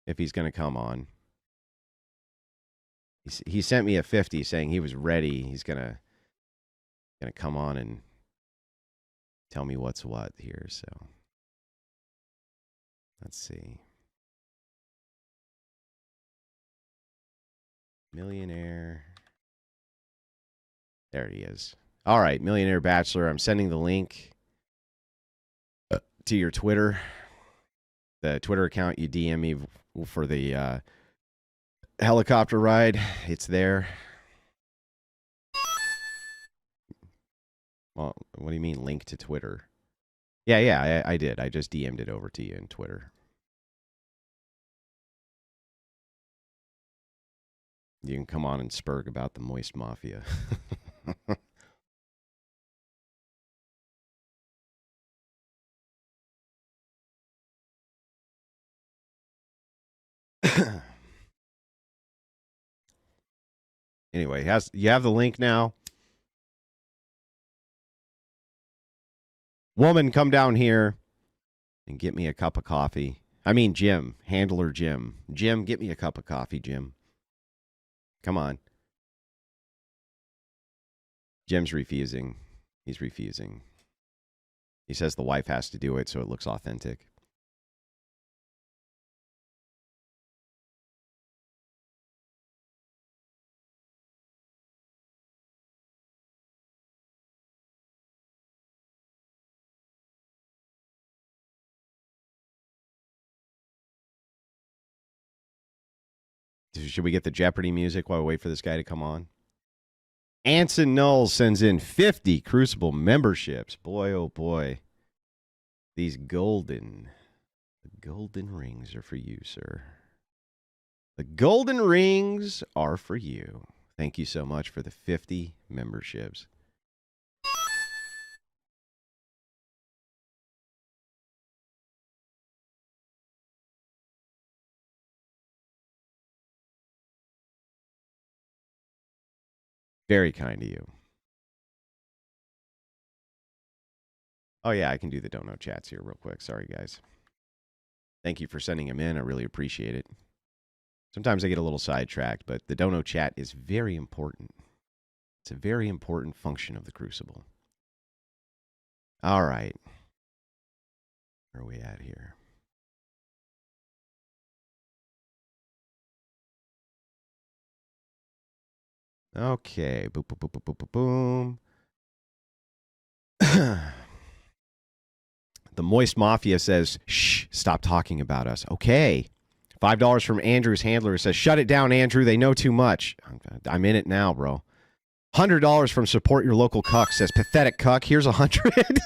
if he's going to come on. He sent me a 50 saying he was ready. He's gonna come on and tell me what's what here. So let's see. Millionaire. There he is. All right, Millionaire Bachelor. I'm sending the link to your Twitter, the Twitter account you DM me for the helicopter ride. It's there. Well, what do you mean link to Twitter? Yeah, I did. I just DM'd it over to you in Twitter. You can come on and spurg about the Moist Mafia. Anyway, you have the link now. Woman, come down here and get me a cup of coffee. I mean, Jim, handler Jim. Jim, get me a cup of coffee, Jim. Come on. Jim's refusing. He's refusing. He says the wife has to do it so it looks authentic. Should we get the Jeopardy music while we wait for this guy to come on? Anson Knowles sends in 50 Crucible memberships. Boy, oh boy. These golden rings are for you, sir. The golden rings are for you. Thank you so much for the 50 memberships. Very kind of you. Oh, yeah, I can do the Don't Know chats here real quick. Sorry, guys. Thank you for sending them in. I really appreciate it. Sometimes I get a little sidetracked, but the Don't Know chat is very important. It's a very important function of the Crucible. All right. Where are we at here? Okay. Boom, boom, boom, boom, boom, boom, boom. The Moist Mafia says, shh, stop talking about us. Okay. $5 from Andrew's handler says, shut it down, Andrew. They know too much. I'm in it now, bro. $100 from Support Your Local Cuck says, pathetic cuck. Here's $100.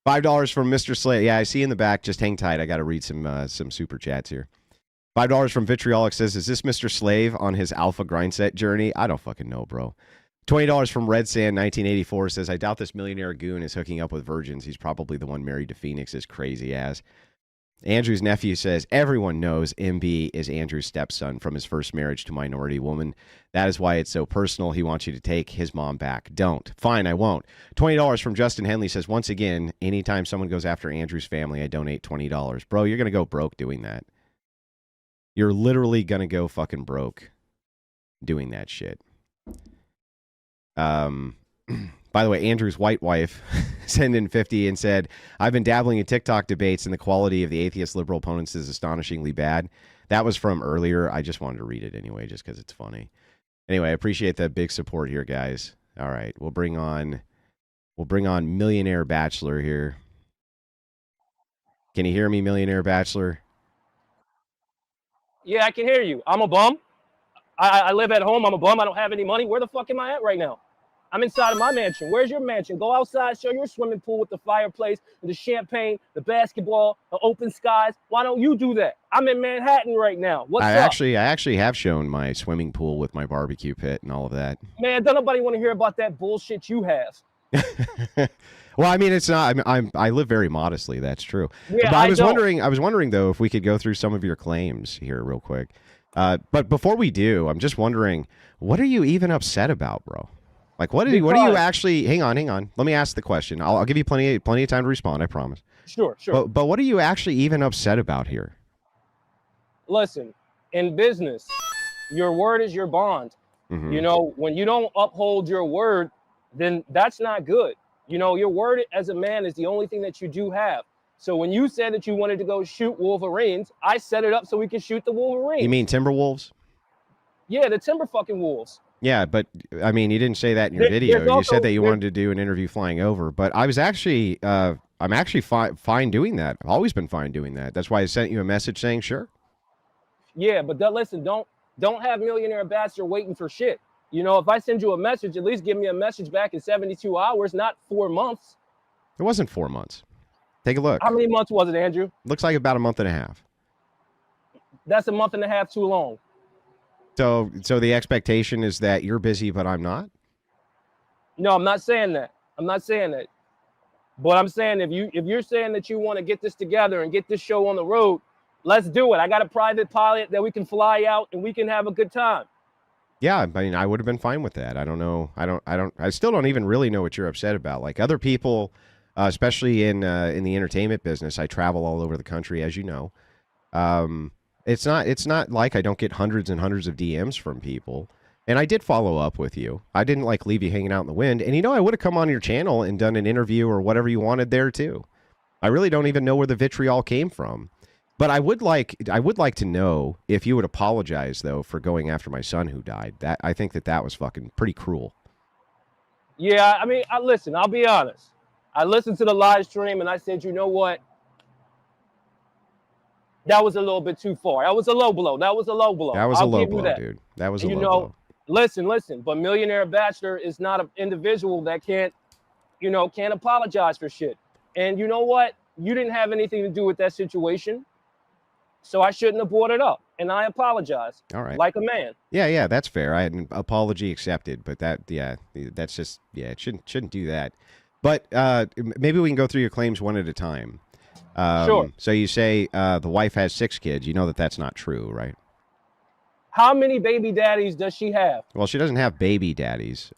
$5 from Mr. Slay. Yeah, I see in the back. Just hang tight. I got to read some super chats here. $5 from Vitriolic says, is this Mr. Slave on his alpha grind set journey? I don't fucking know, bro. $20 from Red Sand 1984 says, I doubt this millionaire goon is hooking up with virgins. He's probably the one married to Phoenix's crazy ass. Andrew's nephew says, everyone knows MB is Andrew's stepson from his first marriage to minority woman. That is why it's so personal. He wants you to take his mom back. Don't. Fine, I won't. $20 from Justin Henley says, once again, anytime someone goes after Andrew's family, I donate $20. Bro, you're going to go broke doing that. You're literally going to go fucking broke doing that shit. By the way, Andrew's white wife sent in 50 and said, I've been dabbling in TikTok debates and the quality of the atheist liberal opponents is astonishingly bad. That was from earlier. I just wanted to read it anyway, just because it's funny. Anyway, I appreciate the big support here, guys. All right, we'll bring on Millionaire Bachelor here. Can you hear me, Millionaire Bachelor? Yeah, I can hear you. I'm a bum. I live at home. I'm a bum. I don't have any money. Where the fuck am I at right now? I'm inside of my mansion. Where's your mansion? Go outside, show your swimming pool with the fireplace, and the champagne, the basketball, the open skies. Why don't you do that? I'm in Manhattan right now. What's up? I actually have shown my swimming pool with my barbecue pit and all of that. Man, don't nobody want to hear about that bullshit you have. Well, I mean, it's not. I live very modestly. That's true. Yeah, but I was wondering though if we could go through some of your claims here real quick. But before we do, I'm just wondering, what are you even upset about, bro? Like, what are you actually? Hang on. Let me ask the question. I'll give you plenty of time to respond. I promise. Sure. But what are you actually even upset about here? listen, in business, your word is your bond. Mhm. You know, when you don't uphold your word, then that's not good. You know, your word as a man is the only thing that you do have. So when you said that you wanted to go shoot Wolverines, I set it up so we can shoot the Wolverines. You mean Timberwolves? Yeah, the timber fucking wolves. Yeah, but I mean, you didn't say that in your video. You said that you wanted to do an interview flying over, but I was actually, I'm actually fine doing that. I've always been fine doing that. That's why I sent you a message saying sure. Yeah, but listen, don't have Millionaire Bachelor waiting for shit. You know, if I send you a message, at least give me a message back in 72 hours, not 4 months. It wasn't 4 months. Take a look. How many months was it, Andrew? Looks like about a month and a half. That's a month and a half too long. So the expectation is that you're busy, but I'm not? No, I'm not saying that. I'm not saying that. But I'm saying if you're saying that you want to get this together and get this show on the road, let's do it. I got a private pilot that we can fly out and we can have a good time. Yeah, I mean, I would have been fine with that. I don't know. I still don't even really know what you're upset about. Like other people, especially in the entertainment business, I travel all over the country, as you know. It's not like I don't get hundreds and hundreds of DMs from people. And I did follow up with you. I didn't like leave you hanging out in the wind. And I would have come on your channel and done an interview or whatever you wanted there too. I really don't even know where the vitriol came from. But I would like to know if you would apologize though for going after my son who died. That I think that was fucking pretty cruel. Yeah, I mean, listen, I'll be honest. I listened to the live stream and I said, you know what? That was a little bit too far. That was a low blow. That was a low blow. That was a low blow, dude. That was a low blow. Listen. But Millionaire Bachelor is not an individual that can't apologize for shit. And you know what? You didn't have anything to do with that situation. So I shouldn't have brought it up. And I apologize. All right. Like a man. Yeah, that's fair. I had an apology accepted, but that's just, it shouldn't do that. But maybe we can go through your claims one at a time. Sure. So you say the wife has 6 kids. You know that's not true, right? How many baby daddies does she have? Well, she doesn't have baby daddies.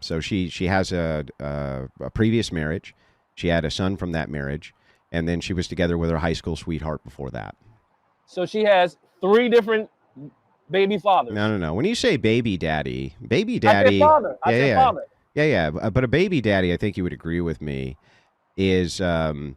So she has a previous marriage. She had a son from that marriage, and then she was together with her high school sweetheart before that. So she has 3 different baby fathers. No. When you say baby daddy, I said father. Father. Yeah. But a baby daddy, I think you would agree with me, is a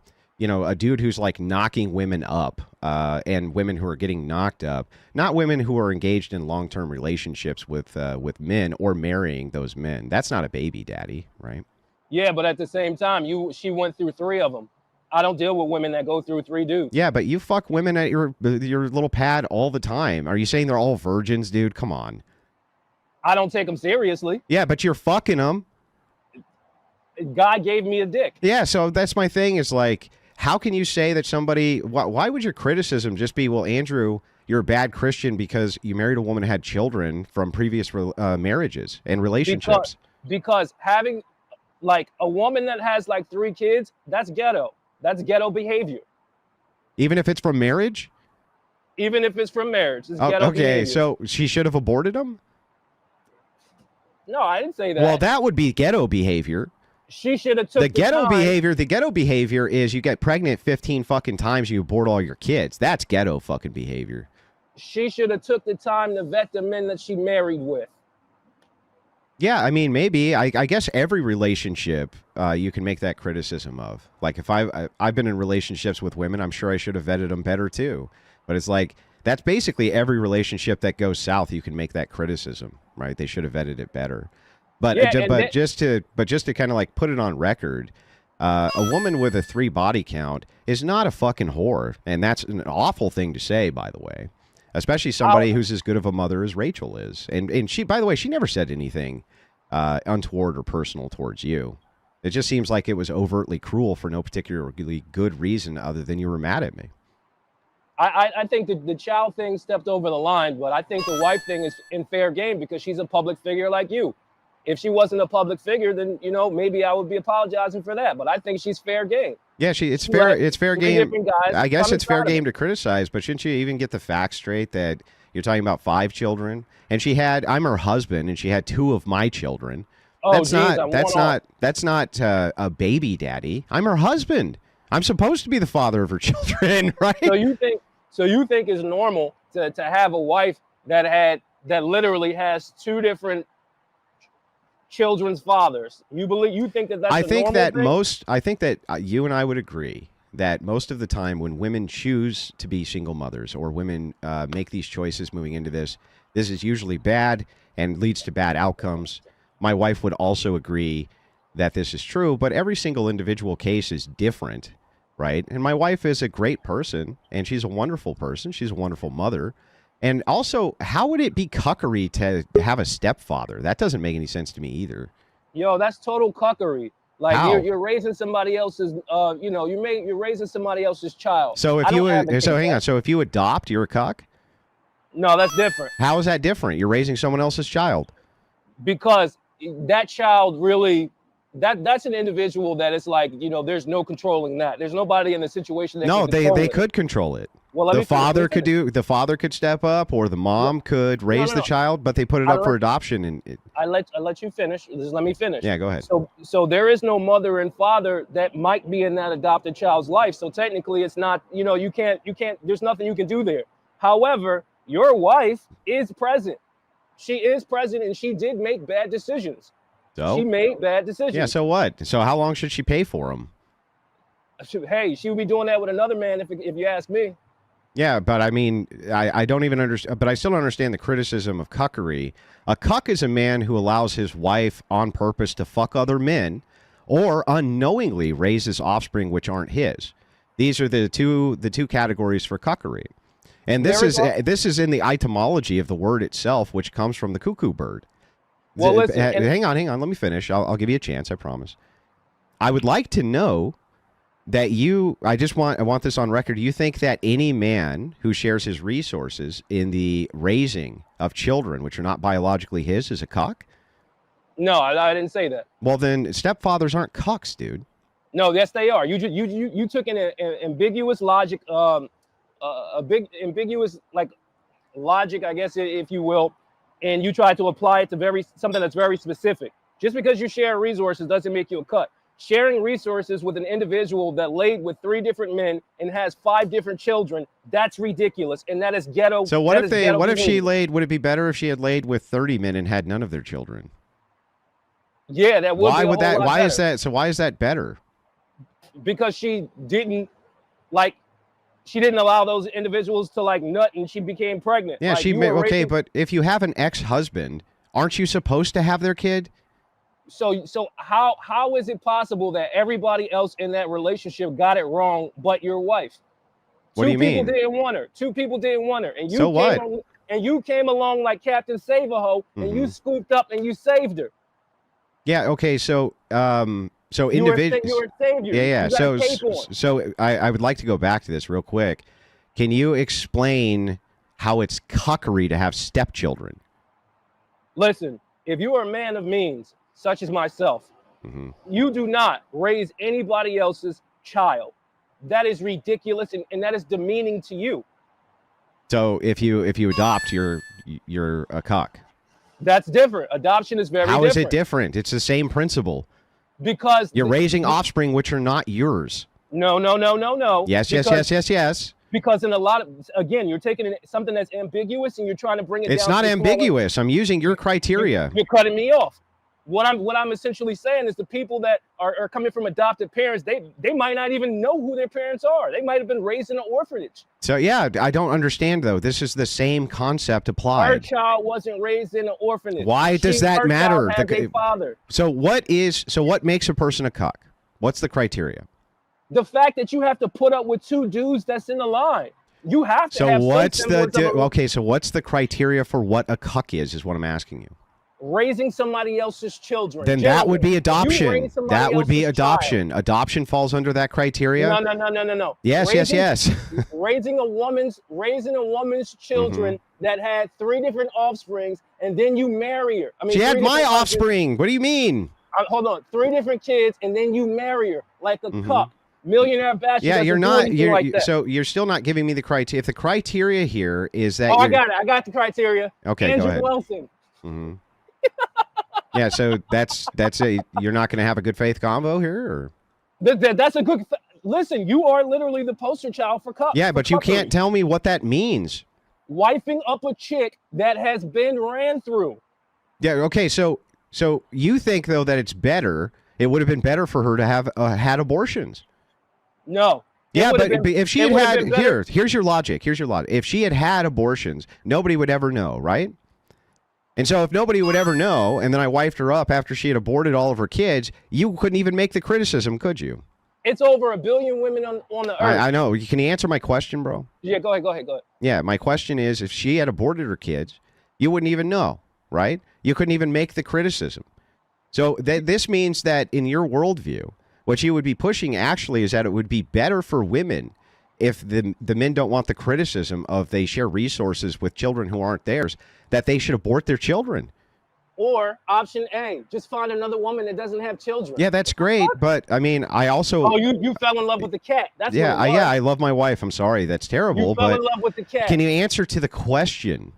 dude who's like knocking women up, and women who are getting knocked up, not women who are engaged in long-term relationships with men or marrying those men. That's not a baby daddy, right? Yeah, but at the same time, she went through 3 of them. I don't deal with women that go through 3 dudes. Yeah, but you fuck women at your little pad all the time. Are you saying they're all virgins, dude? Come on. I don't take them seriously. Yeah, but you're fucking them. God gave me a dick. Yeah, so that's my thing is like, how can you say that somebody, why would your criticism just be, well, Andrew, you're a bad Christian because you married a woman who had children from previous marriages and relationships? Because having like a woman that has like 3 kids, that's ghetto. That's ghetto behavior. Even if it's from marriage? Even if it's from marriage. It's ghetto behavior. So she should have aborted him? No, I didn't say that. Well, that would be ghetto behavior. She should have took the ghetto behavior. The ghetto behavior is you get pregnant 15 fucking times, you abort all your kids. That's ghetto fucking behavior. She should have took the time to vet the men that she married with. Yeah, I mean, maybe. I guess every relationship you can make that criticism of. Like if I've been in relationships with women, I'm sure I should have vetted them better too. But it's like that's basically every relationship that goes south. You can make that criticism, right? They should have vetted it better. But just to kind of like put it on record, a woman with a 3 body count is not a fucking whore, and that's an awful thing to say, by the way. Especially somebody who's as good of a mother as Rachel is. And she, by the way, she never said anything untoward or personal towards you. It just seems like it was overtly cruel for no particularly good reason other than you were mad at me. I think that the child thing stepped over the line, but I think the wife thing is in fair game because she's a public figure like you. If she wasn't a public figure, then, maybe I would be apologizing for that. But I think she's fair game. Yeah, it's fair game. I guess it's fair game to criticize, but shouldn't you even get the facts straight that you're talking about 5 children? And I'm her husband, and she had 2 of my children. Oh, that's not a baby daddy. I'm her husband. I'm supposed to be the father of her children, right? So you think So you think it's normal to have a wife that literally has two different children's fathers? You think that that's I a think normal that thing? I think that you and I would agree that most of the time when women choose to be single mothers or women make these choices moving into this is usually bad and leads to bad outcomes. My wife would also agree that this is true, but every single individual case is different, right? And my wife is a great person, and she's a wonderful person. She's a wonderful mother. And also, how would it be cuckery to have a stepfather? That doesn't make any sense to me either. Yo, that's total cuckery. Like How? you're raising somebody else's, you're raising somebody else's child. So if I you don't advocate so hang on. that. So if you adopt, you're a cuck. No, that's different How is that different? You're raising someone else's child. because that child really, that's an individual that it's like, there's no controlling that. There's nobody in the situation that No, can control they it. could control it. Well, let The me finish, let me father could finish. the father could step up, or the mom could raise the no. child, but they put it I up for let- adoption. And I let you finish. Just let me finish. yeah, go ahead. So there is no mother and father that might be in that adopted child's life. So technically, it's not. You can't. There's nothing you can do there. However, your wife is present. She is present, and she did make bad decisions. So She made bad decisions. yeah, so what? So how long should she pay for them? Hey, she would be doing that with another man if you ask me. Yeah, but I mean, I don't even understand, but I still don't understand the criticism of cuckery. A cuck is a man who allows his wife on purpose to fuck other men or unknowingly raises offspring which aren't his. These are the two categories for cuckery. And this is in the etymology of the word itself, which comes from the cuckoo bird. Well, listen, hang on, let me finish. I'll give you a chance, I promise. I would like to know that I want this on record. You think that any man who shares his resources in the raising of children, which are not biologically his, is a cuck? No, I didn't say that. Well, then stepfathers aren't cucks, dude. No, yes, they are. You took an ambiguous logic, a big ambiguous like logic, I guess, if you will, and you try to apply it to something that's very specific. Just because you share resources doesn't make you a cuck. Sharing resources with an individual that laid with 3 different men and has 5 different children, that's ridiculous, and that is ghetto. So what if she laid? Would it be better if she had laid with 30 men and had none of their children? Yeah, that would. Why be would that? Why better. is that? So why is that better? Because she didn't allow those individuals to nut, and she became pregnant. Yeah, Okay, but if you have an ex-husband, aren't you supposed to have their kid? So how is it possible that everybody else in that relationship got it wrong but your wife? What do you mean? 2 people didn't want her. 2 people didn't want her, and you came along like Captain Save-A-Ho, and you scooped up and you saved her. Yeah. Okay. So individual. You were a savior. Yeah. You got a cape on. So I would like to go back to this real quick. Can you explain how it's cuckery to have stepchildren? Listen, if you are a man of means, such as myself, you do not raise anybody else's child. That is ridiculous, and that is demeaning to you. So if you adopt, you're a cuck. That's different. Adoption is very different. How is it different? It's the same principle. Because you're raising offspring which are not yours. No. Yes. Because in a lot of, again, you're taking something that's ambiguous and you're trying to bring it down. It's not ambiguous. I'm using your criteria. You're cutting me off. What I'm essentially saying is the people that are coming from adopted parents, they might not even know who their parents are. They might have been raised in an orphanage. So yeah, I don't understand though. This is the same concept applied. Her child wasn't raised in an orphanage. Why does that matter? Her child has a father. So what makes a person a cuck? What's the criteria? The fact that you have to put up with 2 dudes that's in the line. You have to have so what's the criteria for what a cuck is what I'm asking you. Raising somebody else's children. Then that would be adoption. That would be adoption. Child. Adoption falls under that criteria. No. Yes. Raising a woman's children that had 3 different offsprings, and then you marry her. I mean, she had my offspring. What do you mean? Hold on, 3 different kids, and then you marry her like a cuck. Millionaire, Bachelor. Yeah, you're not. So you're still not giving me the criteria. If the criteria here is that. I got it. I got the criteria. Okay, Andrew go ahead. Wilson. Yeah, so that's it. You're not going to have a good faith convo here, or That's a good. Listen, you are literally the poster child for cuck. Yeah, for but you can't cuckery. tell me what that means. Wifing up a chick that has been ran through. Yeah, okay, so you think though that it's better, it would have been better for her to have had abortions. No. Yeah, but if she had here's your logic. If she had had abortions, nobody would ever know, right? And so if nobody would ever know, and then I wifed her up after she had aborted all of her kids, you couldn't even make the criticism, could you? It's over 1 billion women on the earth. I know. Can you answer my question, bro? Yeah, go ahead. Yeah, my question is, if she had aborted her kids, you wouldn't even know, right? You couldn't even make the criticism. So this means that in your worldview, what you would be pushing actually is that it would be better for women if the men don't want the criticism of they share resources with children who aren't theirs, that they should abort their children. Or option A, just find another woman that doesn't have children. Yeah, that's great, but I mean, I also... Oh, you fell in love with the cat. That's what it was. Yeah, I love my wife. I'm sorry, that's terrible. You fell in love with the cat. Can you answer to the question?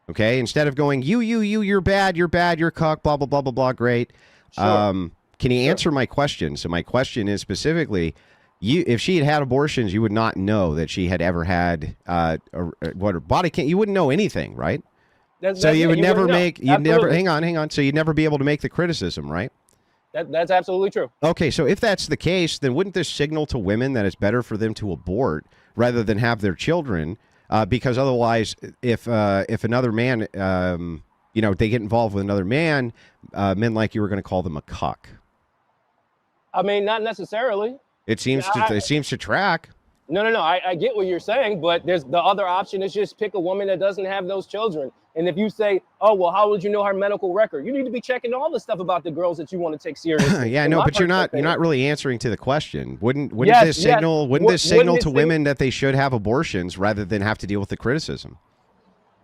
Okay, instead of going, you're bad, you're cuck, blah, blah, blah, blah, blah, great. Sure. Can you answer my question? So my question is specifically, if she had had abortions, you would not know that she had ever had what her body can't. You wouldn't know anything, right? So you would never make. You'd never. Hang on. So you'd never be able to make the criticism, right? That's absolutely true. Okay, so if that's the case, then wouldn't this signal to women that it's better for them to abort rather than have their children? Because otherwise, if another man, they get involved with another man, men like you were going to call them a cuck. I mean, not necessarily. It seems to track. No. I get what you're saying, but there's the other option is just pick a woman that doesn't have those children. And if you say, oh, well, how would you know her medical record? You need to be checking all the stuff about the girls that you want to take seriously. Yeah, I know, but you're not really answering to the question. Wouldn't this signal to women that they should have abortions rather than have to deal with the criticism?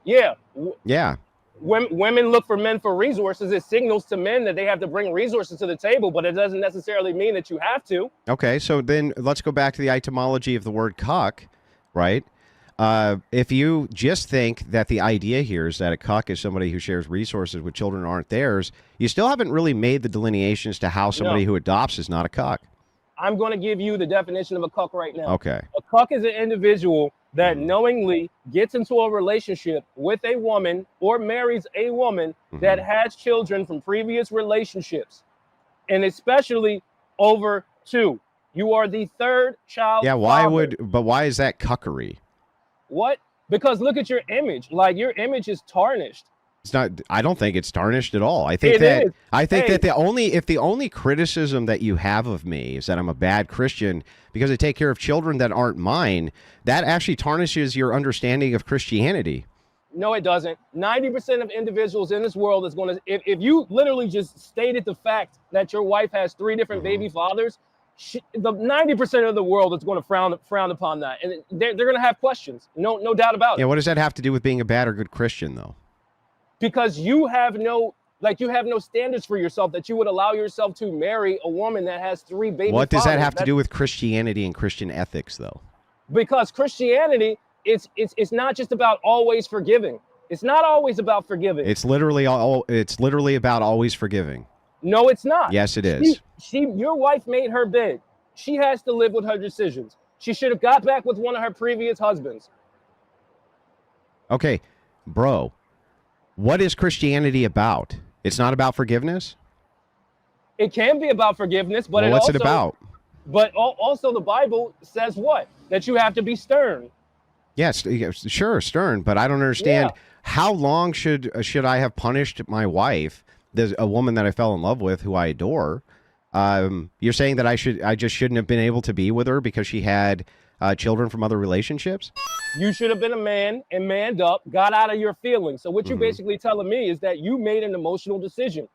Yeah. Yeah. Women look for men for resources. It signals to men that they have to bring resources to the table, but it doesn't necessarily mean that you have to. Okay, so then let's go back to the etymology of the word cuck, right? If you just think that the idea here is that a cuck is somebody who shares resources with children who aren't theirs, you still haven't really made the delineations to how somebody who adopts is not a cuck. I'm going to give you the definition of a cuck right now. Okay. A cuck is an individual that knowingly gets into a relationship with a woman or marries a woman that has children from previous relationships, and especially over 2. You are the third child. Yeah, why is that cuckery? What? Because look at your image. Like, your image is tarnished. It's not. I don't think it's tarnished at all. I think that the only criticism that you have of me is that I'm a bad Christian because I take care of children that aren't mine, that actually tarnishes your understanding of Christianity. No, it doesn't. 90% of individuals in this world is going to, if you literally just stated the fact that your wife has 3 different baby fathers, the 90% of the world is going to frown upon that, and they're going to have questions. No doubt about it. Yeah. What does that have to do with being a bad or good Christian, though? Because you have no standards for yourself that you would allow yourself to marry a woman that has 3 baby fathers. What does that have to do with Christianity and Christian ethics, though? Because Christianity, it's not just about always forgiving. It's not always about forgiving. It's literally about always forgiving. No, it's not. Yes, it is. Your wife made her bed. She has to live with her decisions. She should have got back with one of her previous husbands. Okay, bro. What is Christianity about? It's not about forgiveness? It can be about forgiveness, but what's it about? But also the Bible says what? That you have to be stern. Yes, sure, stern, but I don't understand how long should I have punished my wife, a woman that I fell in love with, who I adore? You're saying that I just shouldn't have been able to be with her because she had children from other relationships? You should have been a man and manned up, got out of your feelings. So what you're basically telling me is that you made an emotional decision.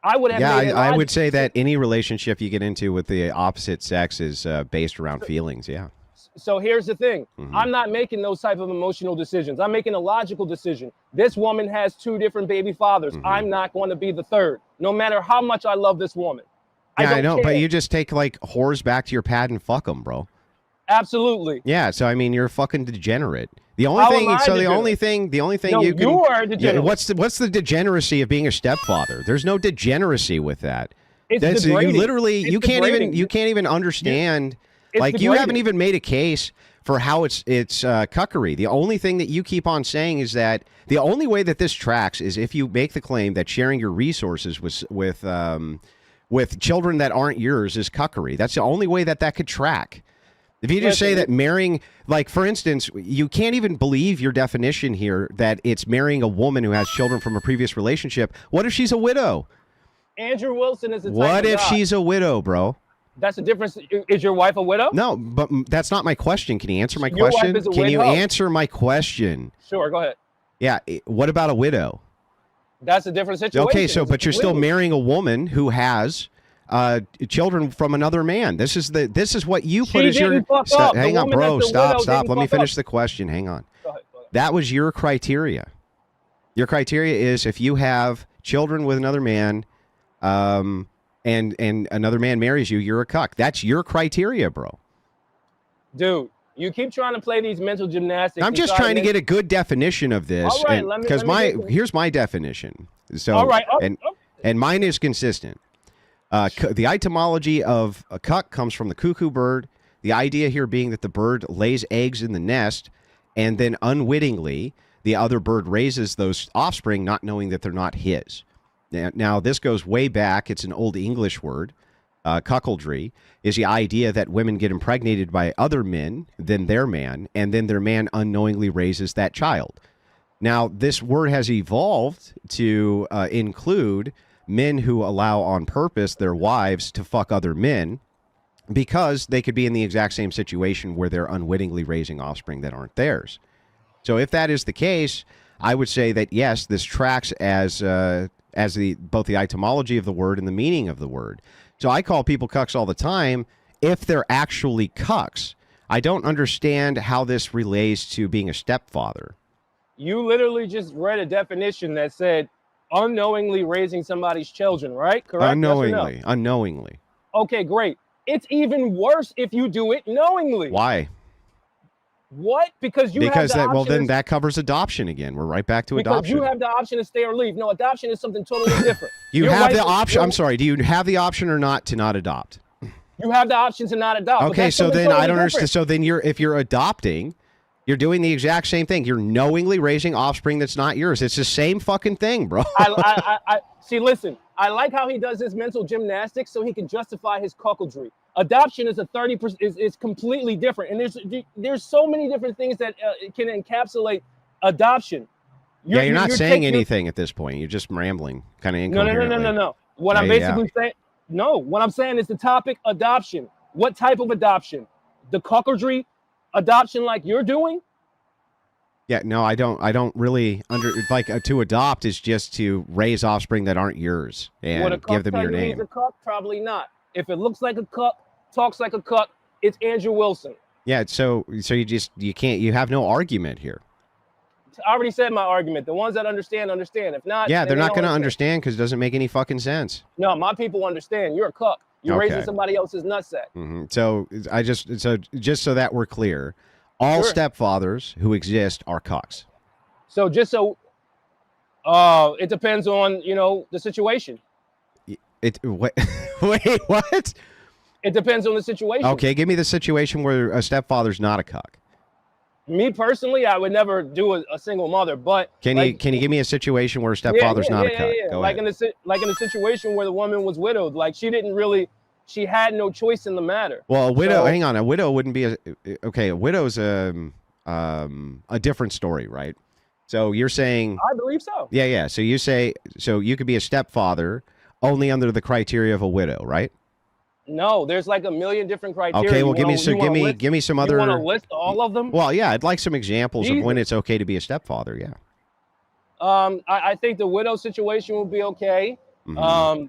I would have. Yeah, I would say that any relationship you get into with the opposite sex is based around feelings. Yeah. So here's the thing. I'm not making those type of emotional decisions. I'm making a logical decision. This woman has 2 different baby fathers. I'm not going to be the third, no matter how much I love this woman. Yeah, I know, care. But you just take like whores back to your pad and fuck them, bro. Absolutely. Yeah, so I mean, you're a fucking degenerate. The only thing you can. You are a degenerate. What's the degeneracy of being a stepfather? There's no degeneracy with that. It's That's you degrading. literally It's you can't degrading. even understand. It's Like you haven't degrading. even made a case for how it's cuckery. The only thing that you keep on saying is that the only way that this tracks is if you make the claim that sharing your resources with children that aren't yours is cuckery. That's the only way that could track. If you just say that marrying, like for instance, you can't even believe your definition here that it's marrying a woman who has children from a previous relationship. What if she's a widow? Andrew Wilson is the type What of if guy. she's a widow, bro? That's the difference. Is your wife a widow? No, but that's not my question. Can you answer my Your wife question? is a Can you widow. answer my question? Sure, go ahead. Yeah. What about a widow? That's a different situation. Okay, so It's but you're still widow. marrying a woman who has children from another man. This is what you put She as your. didn't fuck up. The Hang on, woman bro. that's the Stop. widow Stop. didn't Let me fuck finish up. the question. Hang on. Go ahead. That was your criteria. Your criteria is if you have children with another man, and another man marries you, you're a cuck. That's your criteria, bro. Dude, you keep trying to play these mental gymnastics. I'm just trying to get a good definition of this. All right, let me here's my definition. So all right. and mine is consistent. The etymology of a cuck comes from the cuckoo bird. The idea here being that the bird lays eggs in the nest, and then unwittingly the other bird raises those offspring, not knowing that they're not his. Now this goes way back. It's an old English word. Cuckoldry is the idea that women get impregnated by other men than their man, and then their man unknowingly raises that child. Now, this word has evolved to include men who allow on purpose their wives to fuck other men because they could be in the exact same situation where they're unwittingly raising offspring that aren't theirs. So if that is the case, I would say that, yes, this tracks as both the etymology of the word and the meaning of the word. So I call people cucks all the time if they're actually cucks. I don't understand how this relates to being a stepfather. You literally just read a definition that said unknowingly raising somebody's children, right? Correct? Unknowingly. Yes or no? Unknowingly. Okay, great. It's even worse if you do it knowingly. Why? What? Because you have the that well option then that covers adoption again. We're right back to because adoption. you have the option to stay or leave. No, adoption is something totally different. You Your have wife the is- option. your- I'm sorry. Do you have the option or not to not adopt? You have the option to not adopt. but Okay, that's so something then totally I don't different. understand. So then if you're adopting, you're doing the exact same thing. You're knowingly raising offspring that's not yours. It's the same fucking thing, bro. I see. Listen, I like how he does his mental gymnastics so he can justify his cuckoldry. Adoption is a 30% is completely different, and there's so many different things that can encapsulate adoption. You're not saying taking- anything at this point. You're just rambling, kind of No. incoherently. What I'm basically saying, what I'm saying is the topic adoption. What type of adoption? The cuckoldry adoption like you're doing? Yeah, no, I don't really to adopt is just to raise offspring that aren't yours and Would a cuck give them tell your you he's name. a cuck? Probably not. If it looks like a cuck, talks like a cuck, it's Andrew Wilson. Yeah, so you have no argument here. I already said my argument. The ones that understand. If not, Yeah, then they're they not don't going to understand because it doesn't make any fucking sense. No, my people understand. You're a cuck. You're Okay. raising somebody else's nutsack. So just so that we're clear, all Sure. stepfathers who exist are cucks. So it depends on the situation. Wait, what? It depends on the situation. Okay, give me the situation where a stepfather's not a cuck. Me personally, I would never do a single mother, but Can you give me a situation where a stepfather's not a cuck? Go like ahead. in a situation where the woman was widowed, like she had no choice in the matter. Well, a widow. So- Hang on, a widow wouldn't be a widow's a different story, right? So you're saying, I believe so. yeah. So you say, so you could be a stepfather only under the criteria of a widow, right? No, there's like a million different criteria. Okay, well, give me some other. You want to list all of them? Well, yeah, I'd like some examples of when Jesus. it's okay to be a stepfather. Yeah. I think the widow situation will be okay. Mhm.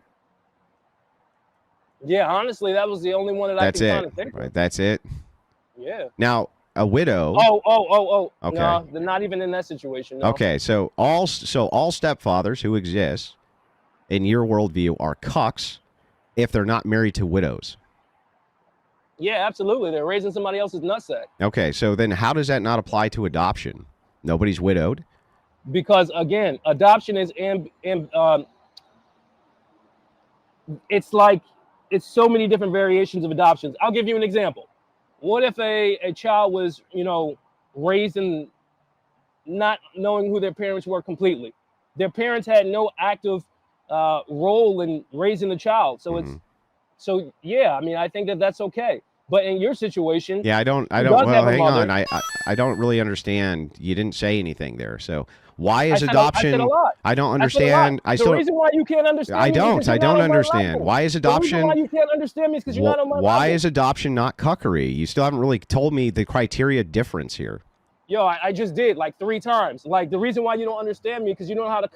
Yeah, honestly, that was the only one that That's I can it. kind of think Right. of. That's it. Yeah. Now, a widow. Oh. Okay. No, they're not even in that situation. No. Okay, so all stepfathers who exist in your worldview are cucks if they're not married to widows. Yeah, absolutely. They're raising somebody else's nutsack. Okay, so then how does that not apply to adoption? Nobody's widowed. Because again, adoption is it's like it's so many different variations of adoptions. I'll give you an example. What if a child was, raised in not knowing who their parents were completely? Their parents had no active role in raising the child. So Mm-hmm. yeah, I mean, I think that that's okay. But in your situation, Yeah, I don't. who does Well, have a hang on. mother, I don't really understand. You didn't say anything there. So why is I said a adoption? lot. I don't I said a lot. understand. I The still. reason why you can't understand me is because I you're not don't on my understand. level. Why is The reason why adoption? you can't understand me is because you're not on my Why level. is adoption not cuckery? You still haven't really told me the criteria difference here. Yo, I just did like 3 times. Like the reason why you don't understand me because you don't know how to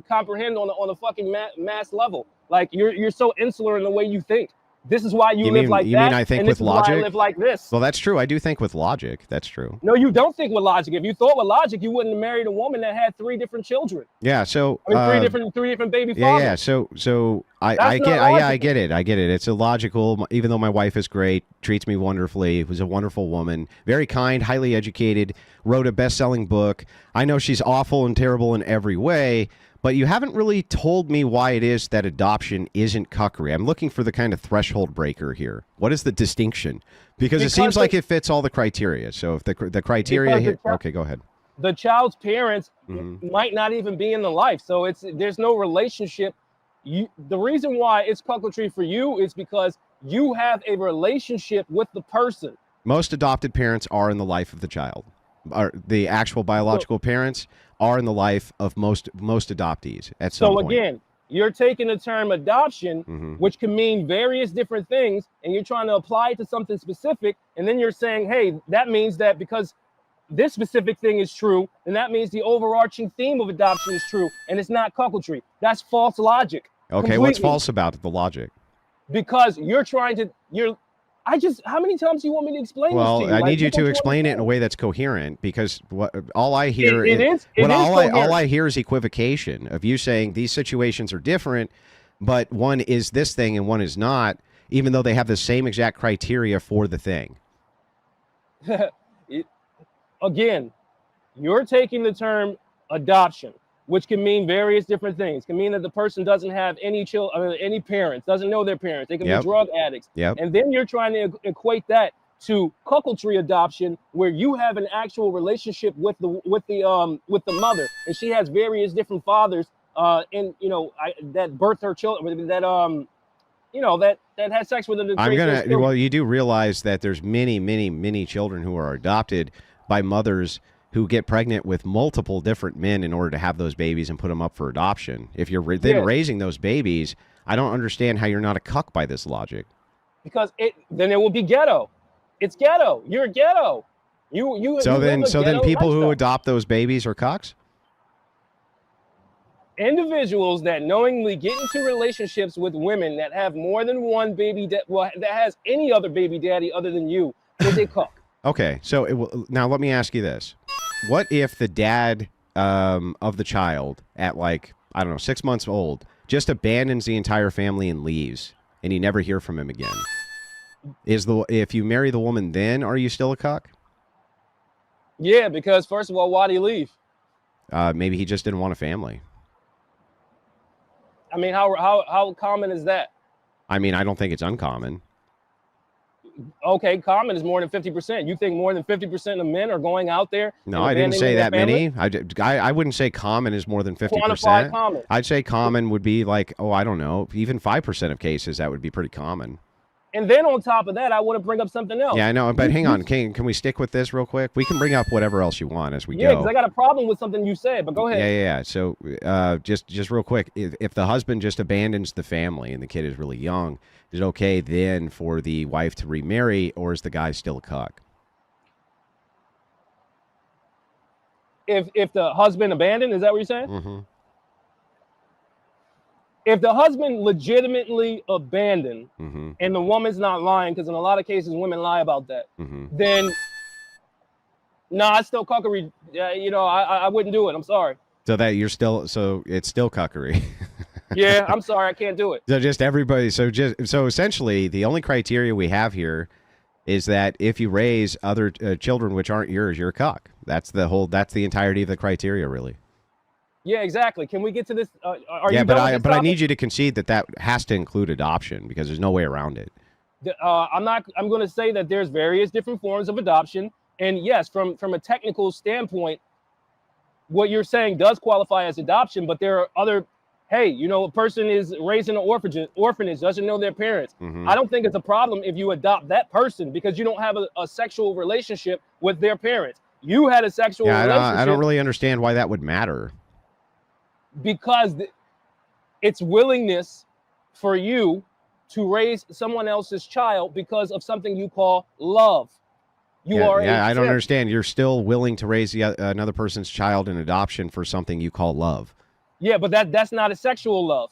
comprehend on a fucking mass level. Like you're so insular in the way you think. This is why you live like You mean that, I think and with this is why I logic? live like this. Well, that's true. I do think with logic. That's true. No, you don't think with logic. If you thought with logic, you wouldn't have married a woman that had 3 different children. Yeah. So I mean, three different baby fathers. yeah. So I That's get not yeah, I logical. get it. I get it. It's illogical. Even though my wife is great, treats me wonderfully, was a wonderful woman, very kind, highly educated, wrote a best-selling book. I know she's awful and terrible in every way, but you haven't really told me why it is that adoption isn't cuckery. I'm looking for the kind of threshold breaker here. What is the distinction? Because it seems like it fits all the criteria. So if the criteria here, okay, go ahead. The child's parents Mm-hmm. might not even be in the life, so there's no relationship. The reason why it's cuckoldry for you is because you have a relationship with the person. Most adopted parents are in the life of the child. The actual biological parents are in the life of most adoptees at some point. So again, you're taking the term adoption, Mm-hmm. which can mean various different things, and you're trying to apply it to something specific, and then you're saying, hey, that means that because this specific thing is true, and that means the overarching theme of adoption is true, and it's not cuckoldry. That's false logic. Okay, completely. What's false about the logic? Because you're trying to, how many times do you want me to explain this to you? I need you to explain it in a way that's coherent, because all I hear all I hear is equivocation of you saying these situations are different, but one is this thing and one is not, even though they have the same exact criteria for the thing. Again, you're taking the term adoption, which can mean various different things. It can mean that the person doesn't have any any parents, doesn't know their parents. They can be drug addicts. And then you're trying to equate that to cuckoldry adoption, where you have an actual relationship with the mother, and she has various different fathers, that birthed her children, that had sex with them. Well, you do realize that there's many children who are adopted by mothers who get pregnant with multiple different men in order to have those babies and put them up for adoption. If you're then raising those babies, I don't understand how you're not a cuck by this logic. Because then it will be ghetto. It's ghetto. You're ghetto. So then people who adopt those babies are cucks? Individuals that knowingly get into relationships with women that have more than one baby, that has any other baby daddy other than you, is a cuck. Okay, so now let me ask you this. What if the dad of the child at 6 months old just abandons the entire family and leaves, and you never hear from him again? If you marry the woman, then are you still a cuck? Yeah, because first of all, why'd he leave? Maybe he just didn't want a family. I mean, how common is that? I mean, I don't think it's uncommon. Okay, common is more than 50%. You think more than 50% of men are going out there? No, I didn't say that many. I wouldn't say common is more than 50%. Quantify common. I'd say common would be I don't know, even 5% of cases, that would be pretty common. And then on top of that, I want to bring up something else. Yeah, I know, but hang on. Can we stick with this real quick? We can bring up whatever else you want as we go. Yeah, because I got a problem with something you said, but go ahead. Yeah. So just real quick, if the husband just abandons the family and the kid is really young, is it okay then for the wife to remarry, or is the guy still a cuck? If the husband abandoned, is that what you're saying? Mm-hmm. If the husband legitimately abandoned, mm-hmm. and the woman's not lying, because in a lot of cases women lie about that, mm-hmm. then it's still cuckery. I wouldn't do it. I'm sorry. So it's still cuckery. Yeah, I'm sorry, I can't do it. So just everybody. So essentially, the only criteria we have here is that if you raise other children which aren't yours, you're a cuck. That's the entirety of the criteria, really. Yeah, exactly. Can we get to this? Are Yeah, you done with this but I topic? need you to concede that that has to include adoption because there's no way around it. I'm not. I'm going to say that there's various different forms of adoption, and yes, from a technical standpoint, what you're saying does qualify as adoption. But there are other. Hey, you know, a person is raised in an orphanage, doesn't know their parents. Mm-hmm. I don't think it's a problem if you adopt that person because you don't have a sexual relationship with their parents. You had a sexual Yeah, relationship I don't really understand why that would matter. because it's willingness for you to raise someone else's child because of something you call love. You Yeah, are yeah, a I don't simp. understand. You're still willing to raise another person's child in adoption for something you call love. Yeah, but that's not a sexual love.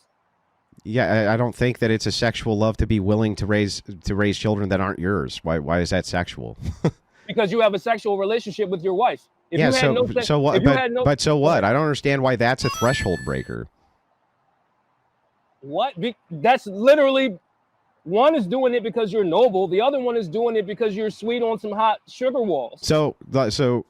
Yeah, I don't think that it's a sexual love to be willing to raise children that aren't yours. Why is that sexual? Because you have a sexual relationship with your wife. If Yeah, you had no so what? if you had no But so what? I don't understand why that's a threshold breaker. what? That's literally one is doing it because you're noble. The other one is doing it because you're sweet on some hot sugar walls. So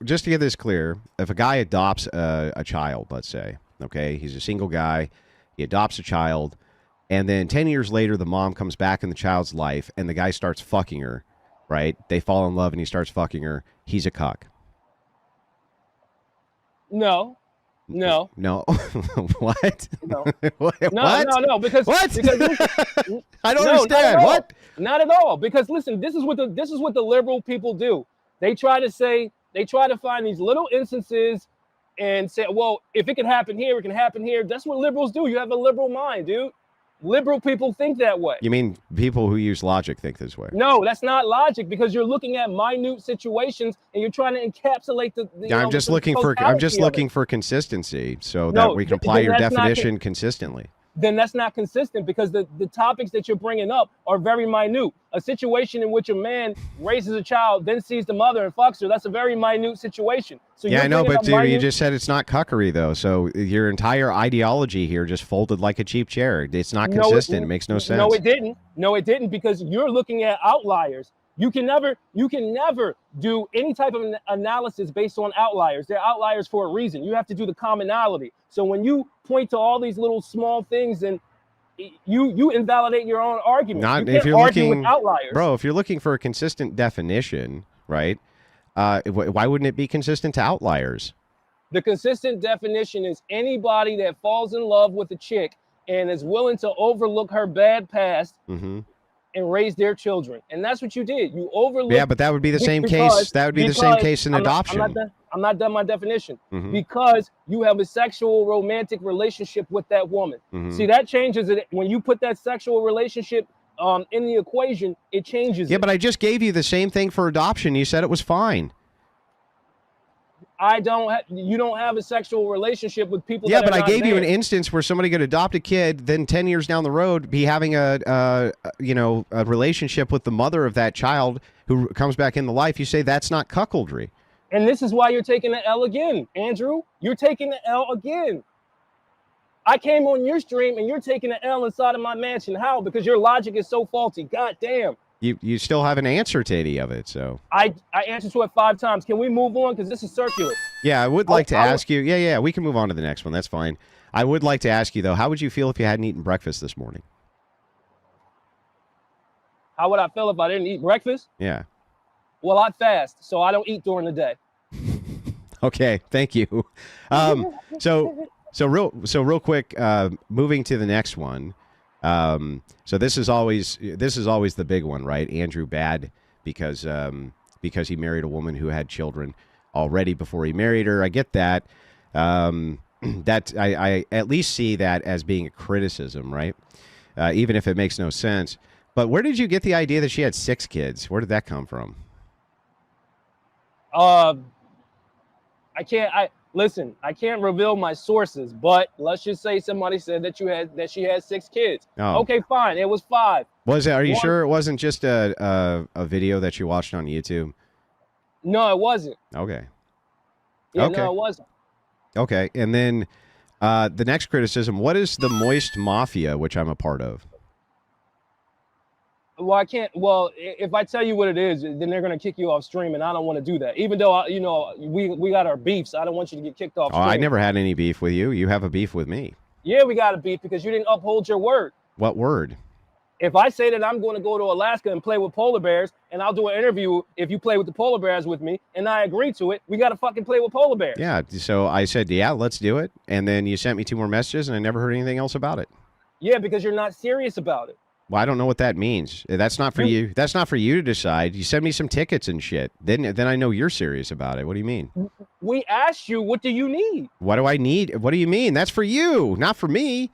just to get this clear, if a guy adopts a child, let's say, okay, he's a single guy, he adopts a child, and then 10 years later, the mom comes back in the child's life, and the guy starts fucking her, right? They fall in love, and he starts fucking her. He's a cuck. No. No. What? No. What? No, because What? because I don't No, understand. What? Not at all. Because listen, this is what the liberal people do. They try to find these little instances and say, well, if it can happen here, it can happen here. That's what liberals do. You have a liberal mind, dude. Liberal people think that way. You mean people who use logic think this way? No, that's not logic because you're looking at minute situations and you're trying to encapsulate the Yeah, I'm just looking for consistency so that we can apply your definition consistently. Then that's not consistent because the topics that you're bringing up are very minute. A situation in which a man raises a child, then sees the mother and fucks her, that's a very minute situation. So yeah, I know, but dude, you just said it's not cuckery, though. So your entire ideology here just folded like a cheap chair. It's not consistent. It makes no sense. No, it didn't. No, it didn't because you're looking at outliers. You can never do any type of analysis based on outliers. They're outliers for a reason. You have to do the commonality. So when you point to all these little small things and you invalidate your own argument. Not you if you're argue looking, with outliers. Bro, if you're looking for a consistent definition, right? Why wouldn't it be consistent to outliers? The consistent definition is anybody that falls in love with a chick and is willing to overlook her bad past and raise their children. And that's what you did. You overlooked. Yeah, but that would be the same case. That would be the same case in adoption. I'm not done my definition. Because you have a sexual romantic relationship with that woman. See, that changes it. When you put that sexual relationship in the equation, it changes. Yeah, but I just gave you the same thing for adoption. You said it was fine. You don't have a sexual relationship with people. Yeah, that but are I not gave you there. an instance where somebody could adopt a kid, then 10 years down the road be having a relationship with the mother of that child who comes back in the life. You say that's not cuckoldry. And this is why you're taking the L again, Andrew. You're taking the L again. I came on your stream and you're taking the L inside of my mansion. How? Because your logic is so faulty. God damn. You still haven't answered to any of it, so. I answered to it 5 times. Can we move on? Because this is circular. Yeah, I would like to ask you. Yeah, we can move on to the next one. That's fine. I would like to ask you, though, how would you feel if you hadn't eaten breakfast this morning? How would I feel if I didn't eat breakfast? Yeah. Well, I fast, so I don't eat during the day. Okay, thank you. So real quick, moving to the next one. So this is always the big one, right? Andrew bad because he married a woman who had children already before he married her. I get that. That I at least see that as being a criticism, right? Even if it makes no sense. But where did you get the idea that she had 6 kids? Where did that come from? I can't reveal my sources, but let's just say somebody said that she had 6 kids. Oh. Okay, fine. It was 5. Was it? Are you sure it wasn't just a video that you watched on YouTube? No, it wasn't. Okay. Yeah, okay. No, it wasn't. Okay, and then the next criticism: what is the Moist Mafia, which I'm a part of? Well, I can't. Well, if I tell you what it is, then they're gonna kick you off stream, and I don't want to do that. Even though we got our beefs, I don't want you to get kicked off Oh, I stream. never had any beef with you. You have a beef with me. Yeah, we got a beef because you didn't uphold your word. What word? If I say that I'm going to go to Alaska and play with polar bears, and I'll do an interview if you play with the polar bears with me, and I agree to it, we got to fucking play with polar bears. Yeah. So I said, yeah, let's do it. And then you sent me 2 more messages, and I never heard anything else about it. Yeah, because you're not serious about it. Well, I don't know what that means. That's not for you. That's not for you to decide. You send me some tickets and shit. Then I know you're serious about it. What do you mean? We asked you, what do you need? What do I need? What do you mean? That's for you, not for me.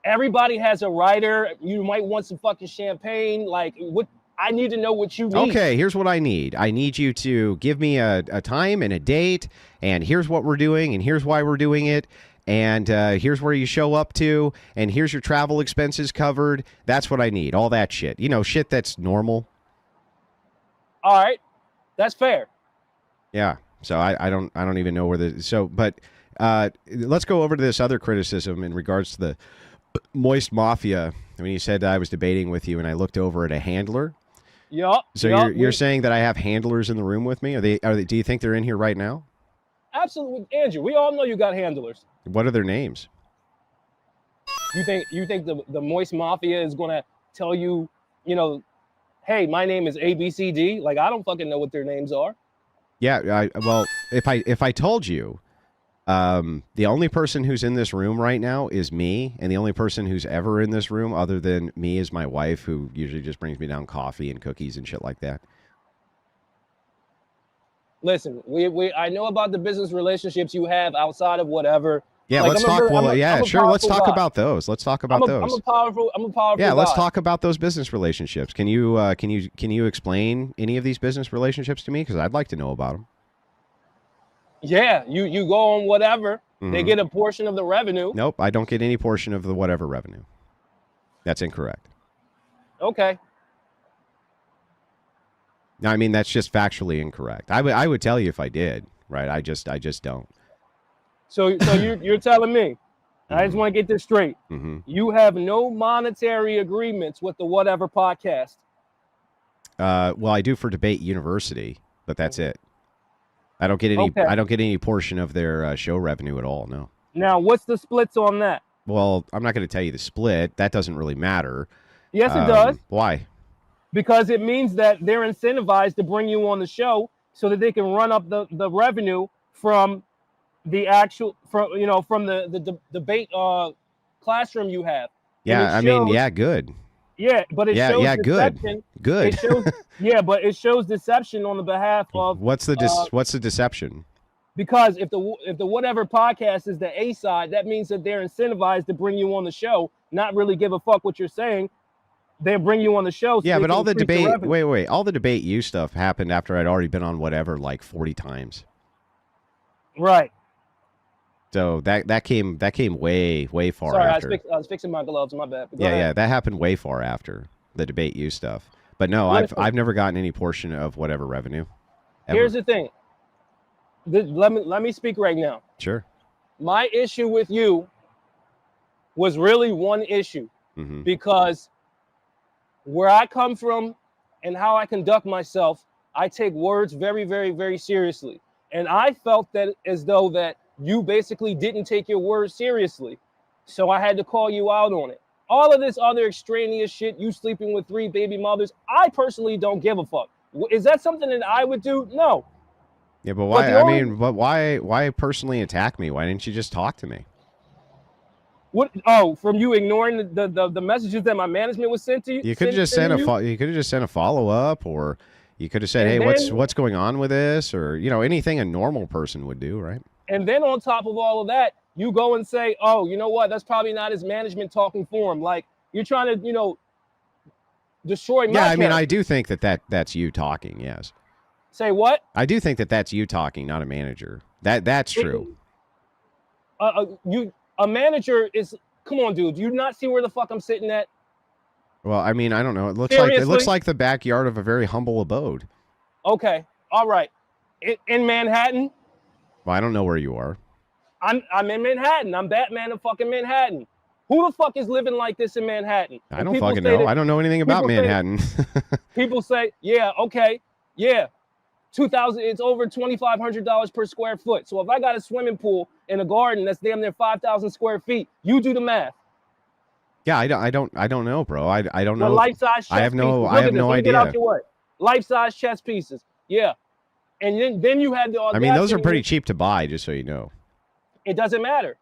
Everybody has a writer. You might want some fucking champagne. Like, what? I need to know what you need. Okay, here's what I need. I need you to give me a time and a date, and here's what we're doing, and here's why we're doing it, and here's where you show up to, and here's your travel expenses covered. That's what I need. All that shit. You know, shit that's normal. All right, that's fair. Yeah. So I don't even know where but let's go over to this other criticism in regards to the Moist Mafia. When you said I was debating with you, and I looked over at a handler. Yup. So you're saying that I have handlers in the room with me? Are they? Do you think they're in here right now? Absolutely, Andrew. We all know you got handlers. What are their names? You think the Moist Mafia is gonna tell you, hey, my name is ABCD? Like, I don't fucking know what their names are. Yeah. Well, if I told you, the only person who's in this room right now is me, and the only person who's ever in this room other than me is my wife, who usually just brings me down coffee and cookies and shit like that. Listen, I know about the business relationships you have outside of whatever. Yeah, like, let's talk. Let's talk about those. Let's talk about those. I'm a powerful. Yeah, let's guy. talk about those business relationships. Can you explain any of these business relationships to me? Because I'd like to know about them. Yeah, you go on whatever. Mm-hmm. They get a portion of the revenue. Nope, I don't get any portion of the whatever revenue. That's incorrect. Okay. I mean, that's just factually incorrect. I would tell you if I did, right? I just don't. So you're telling me, I just want to get this straight. Mm-hmm. You have no monetary agreements with the Whatever podcast. Well, I do for Debate University, but that's it. I don't get any. Okay. I don't get any portion of their show revenue at all. No. Now, what's the splits on that? Well, I'm not going to tell you the split. That doesn't really matter. Yes, it does. Why? Because it means that they're incentivized to bring you on the show so that they can run up the revenue from the actual from the debate classroom you have. Yeah, I mean, yeah, good. Yeah, but it shows deception. Good. It shows, yeah, but it shows deception on the behalf of what's the deception? Because if the Whatever podcast is the A side, that means that they're incentivized to bring you on the show, not really give a fuck what you're saying. They bring you on the show. So yeah, but all the debate, all the Debate You stuff happened after I'd already been on Whatever like 40 times. Right. So that came way far Sorry, after. I was fixing my gloves. My bad. Yeah, that happened way far after the Debate You stuff. But no, I've never gotten any portion of Whatever revenue. Ever. Here's the thing. Let me speak right now. Sure. My issue with you was really one issue, because where I come from and how I conduct myself, I take words very, very, very seriously. And I felt that as though that you basically didn't take your words seriously. So I had to call you out on it. All of this other extraneous shit, you sleeping with 3 baby mothers, I personally don't give a fuck. Is that something that I would do? No. Yeah, but why? But why personally attack me? Why didn't you just talk to me? What? Oh, from you ignoring the messages that my management was sent to you? You could have just sent a follow up, or you could have said, "Hey, what's going on with this?" Or anything a normal person would do, right? And then on top of all of that, you go and say, "Oh, you know what? That's probably not his management talking for him." Like, you're trying to, destroy my character. mean, I do think that's you talking. Yes. Say what? I do think that's you talking, not a manager. That's true. A manager is. Come on, dude. Do you not see where the fuck I'm sitting at? Well, I mean, I don't know. It looks like the backyard of a very humble abode. Okay. All right. In Manhattan. Well, I don't know where you are. I'm in Manhattan. I'm Batman of fucking Manhattan. Who the fuck is living like this in Manhattan? I don't fucking know. I don't know anything about Manhattan. People say, yeah, okay, yeah, 2,000. It's over $2,500 per square foot. So if I got a swimming pool in a garden that's damn near 5,000 square feet, you do the math. Yeah, I don't know, bro. I don't know. Life-size chess I have no pieces. I have no idea. Get out your way. Life-size chess pieces. Yeah, and then you had the audacity. I mean, those are pretty cheap to buy, just so you know. It doesn't matter.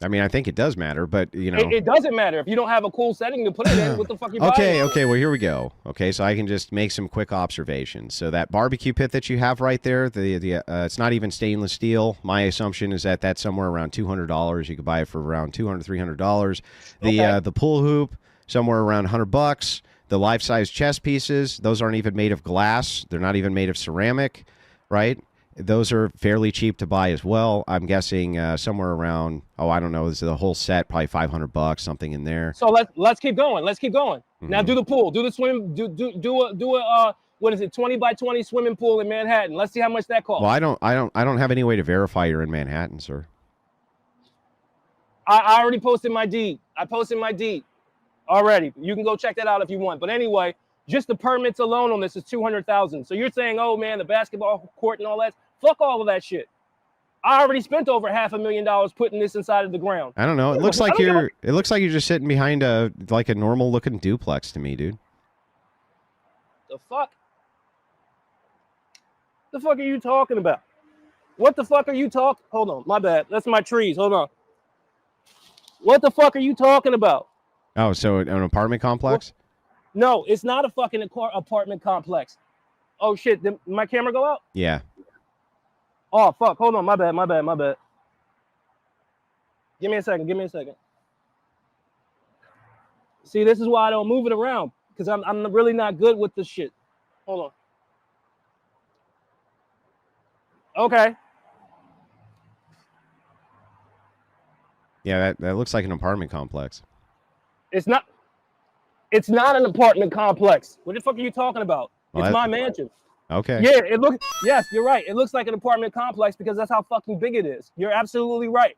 I mean, I think it does matter, but you know, it doesn't matter if you don't have a cool setting to put it in. What the fuck you buying? Okay. Well, here we go. Okay, so I can just make some quick observations. So that barbecue pit that you have right there, it's not even stainless steel. My assumption is that that's somewhere around $200. You could buy it for around $200, $300. The pool hoop somewhere around $100. The life-size chess pieces, those aren't even made of glass. They're not even made of ceramic, right? Those are fairly cheap to buy as well. I'm guessing somewhere around, I don't know, this is the whole set, probably $500, something in there. So let's keep going. Mm-hmm. Now do the pool, do the swim, do a what is it, 20 by 20 swimming pool in Manhattan. Let's see how much that costs. Well, I don't have any way to verify you're in Manhattan, sir. I already posted my deed. I posted my deed already. You can go check that out if you want. But anyway, just the permits alone on this is $200,000. So you're saying, oh man, the basketball court and all that. Fuck all of that shit. I already spent over $500,000 putting this inside of the ground. I don't know. It looks like you're just sitting behind a normal looking duplex to me, dude. The fuck? The fuck are you talking about? What the fuck are you talking? Hold on, my bad. That's my trees. Hold on. What the fuck are you talking about? Oh, so an apartment complex? No, it's not a fucking apartment complex. Oh shit, did my camera go out? Yeah. Oh fuck, hold on, my bad. Give me a second. See, this is why I don't move it around, because I'm really not good with this shit. Hold on. Okay. Yeah, that looks like an apartment complex. It's not an apartment complex. What the fuck are you talking about? Well, it's my mansion. Okay. Yeah, yes, you're right. It looks like an apartment complex because that's how fucking big it is. You're absolutely right.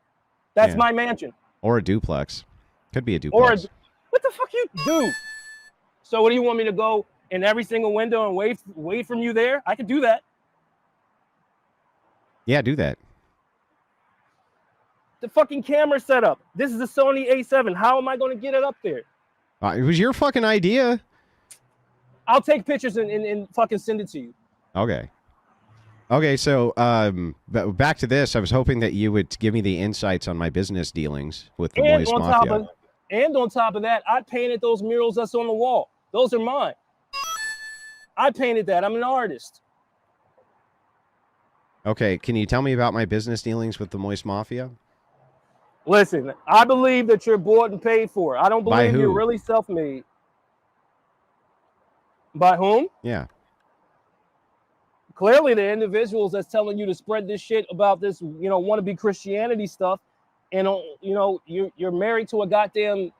That's my mansion. Or a duplex. Could be a duplex. What the fuck you do? So what do you want me to go in every single window and wait from you there? I could do that. Yeah, do that. The fucking camera setup. This is a Sony A7. How am I going to get it up there? It was your fucking idea. I'll take pictures and fucking send it to you. Okay, so back to this. I was hoping that you would give me the insights on my business dealings with the Moist Mafia. And on top of that, I painted those murals that's on the wall. Those are mine. I painted that. I'm an artist. Okay, can you tell me about my business dealings with the Moist Mafia? Listen, I believe that you're bought and paid for. I don't believe you're really self-made. By whom? Yeah. Clearly, the individuals that's telling you to spread this shit about this, wannabe Christianity stuff, and you're married to a goddamn,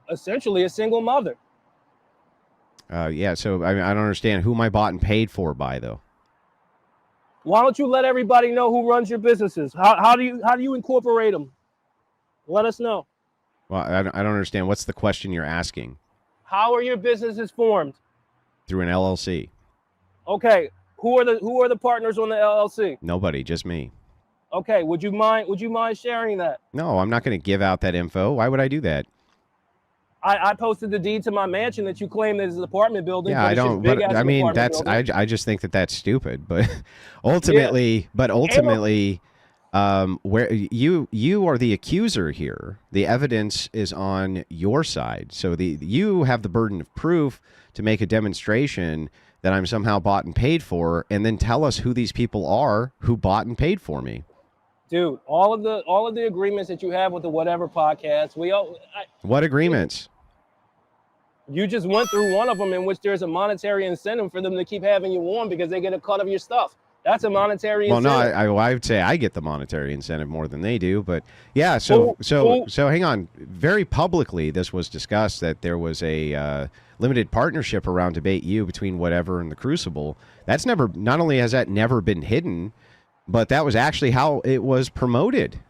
essentially a single mother. Yeah. So I don't understand who am I bought and paid for by though. Why don't you let everybody know who runs your businesses? How do you incorporate them? Let us know. Well, I don't understand. What's the question you're asking? How are your businesses formed? Through an LLC. Okay. Who are the partners on the LLC? Nobody, just me. Okay. Would you mind sharing that? No, I'm not going to give out that info. Why would I do that? I posted the deed to my mansion that you claim is an apartment building. Yeah, I don't. But I mean, I just think that's stupid. But ultimately, where you are the accuser here. The evidence is on your side. So you have the burden of proof to make a demonstration that I'm somehow bought and paid for, and then tell us who these people are who bought and paid for me. Dude, all of the agreements that you have with the whatever podcast, what agreements? You just went through one of them in which there's a monetary incentive for them to keep having you on because they get a cut of your stuff. That's a monetary incentive. Well, no, I would say I get the monetary incentive more than they do, but yeah. So hang on. Very publicly, this was discussed that there was a limited partnership around Debate U between Whatever and the Crucible. That's never. Not only has that never been hidden, but that was actually how it was promoted.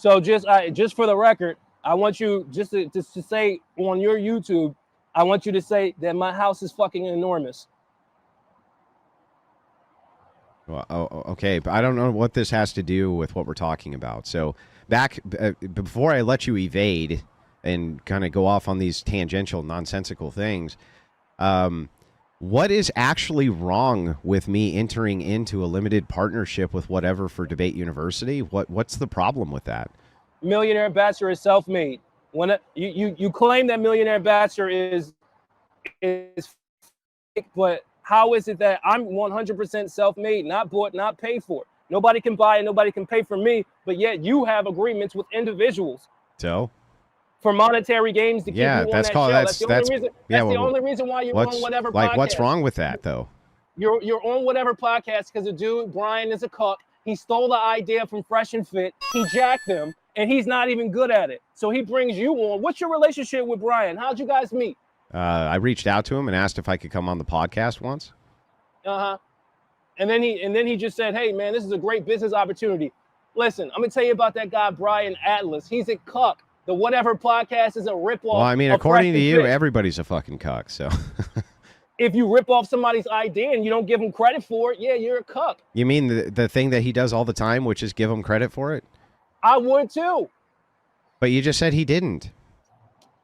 So just for the record, I want you just to say on your YouTube, I want you to say that my house is fucking enormous. Well, okay, but I don't know what this has to do with what we're talking about. So back before I let you evade and kind of go off on these tangential, nonsensical things, what is actually wrong with me entering into a limited partnership with whatever for Debate University? What's the problem with that? Millionaire Bachelor is self-made. When you claim that Millionaire Bachelor is fake, but how is it that I'm 100% self-made, not bought, not paid for? Nobody can buy and nobody can pay for me, but yet you have agreements with individuals. So? For monetary gains to keep you on that show. That's the only reason why you're on whatever podcast. What's wrong with that, though? You're on whatever podcast because the dude, Brian, is a cuck. He stole the idea from Fresh and Fit. He jacked them, and he's not even good at it. So he brings you on. What's your relationship with Brian? How'd you guys meet? I reached out to him and asked if I could come on the podcast once. Uh-huh. And then he just said, hey, man, this is a great business opportunity. Listen, I'm going to tell you about that guy, Brian Atlas. He's a cuck. The whatever podcast is a ripoff. Well, I mean, according to you, everybody's a fucking cuck, so. If you rip off somebody's idea and you don't give him credit for it, yeah, you're a cuck. You mean the thing that he does all the time, which is give him credit for it? I would too. But you just said he didn't.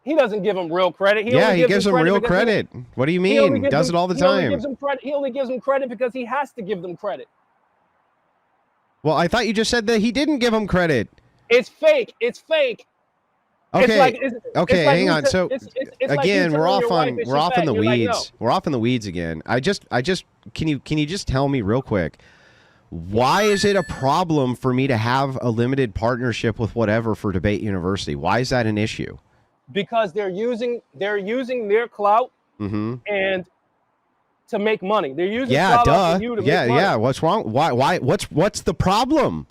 He doesn't give him real credit. He gives him real credit. What do you mean? He does it all the time. He only gives him credit because he has to give them credit. Well, I thought you just said that he didn't give him credit. It's fake. It's fake. Okay. Hang on. So again, we're off in the weeds. Like, no. We're off in the weeds again. I just can you just tell me real quick, why is it a problem for me to have a limited partnership with whatever for Debate University? Why is that an issue? Because they're using their clout and to make money. They're using clout off you to make money. Yeah. What's wrong? Why? What's the problem?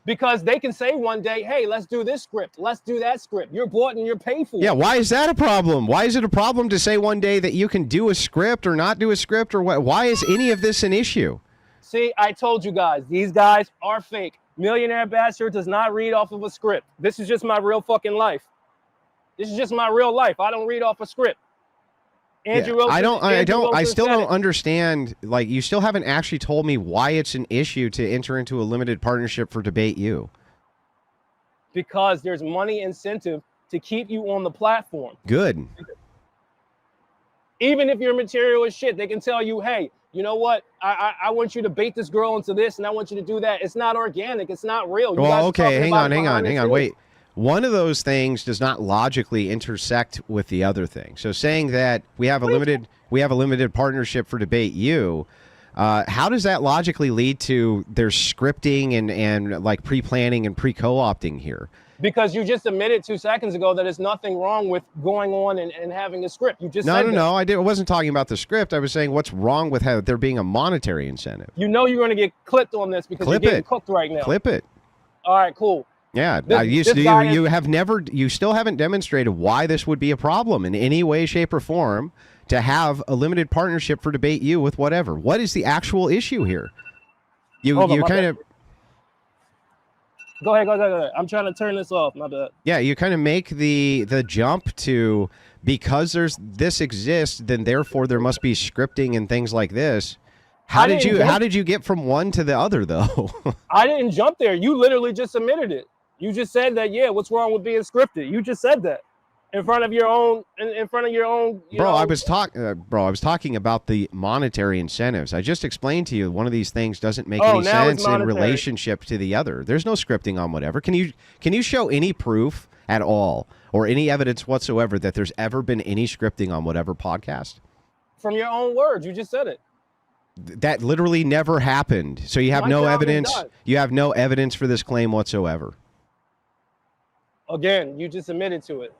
Because they can say one day, hey, let's do this script. Let's do that script. You're bought and you're paid for. Yeah, why is that a problem? Why is it a problem to say one day that you can do a script or not do a script or what? Why is any of this an issue? See, I told you guys, these guys are fake. Millionaire Bachelor does not read off of a script. This is just my real fucking life. This is just my real life. I don't read off a script. Andrew Wilson, I still don't understand. Like, you still haven't actually told me why it's an issue to enter into a limited partnership for Debate U. Because there's money incentive to keep you on the platform. Good. Even if your material is shit, they can tell you, hey, you know what? I want you to bait this girl into this, and I want you to do that. It's not organic. It's not real. Well, okay, hang on. Wait. One of those things does not logically intersect with the other thing. So saying that we have a limited partnership for Debate U, how does that logically lead to their scripting and like pre-planning and pre-co-opting here? Because you just admitted 2 seconds ago that there's nothing wrong with going on and having a script. You just said that. No. I wasn't talking about the script. I was saying what's wrong with there being a monetary incentive. You know you're going to get clipped on this because you're getting cooked right now. Clip it. All right, cool. Yeah, you still haven't demonstrated why this would be a problem in any way, shape, or form to have a limited partnership for Debate U with whatever. What is the actual issue here? Go ahead. I'm trying to turn this off. My bad. Yeah, you kind of make the jump to because this exists, then therefore there must be scripting and things like this. How did you get from one to the other though? I didn't jump there. You literally just admitted it. You just said that, yeah, what's wrong with being scripted? You just said that in front of your own. I was talking about the monetary incentives. I just explained to you one of these things doesn't make any sense in relationship to the other. There's no scripting on whatever. Can you show any proof at all or any evidence whatsoever that there's ever been any scripting on whatever podcast? From your own words, you just said it. That literally never happened. So you have no evidence. You have no evidence for this claim whatsoever. Again, you just admitted to it.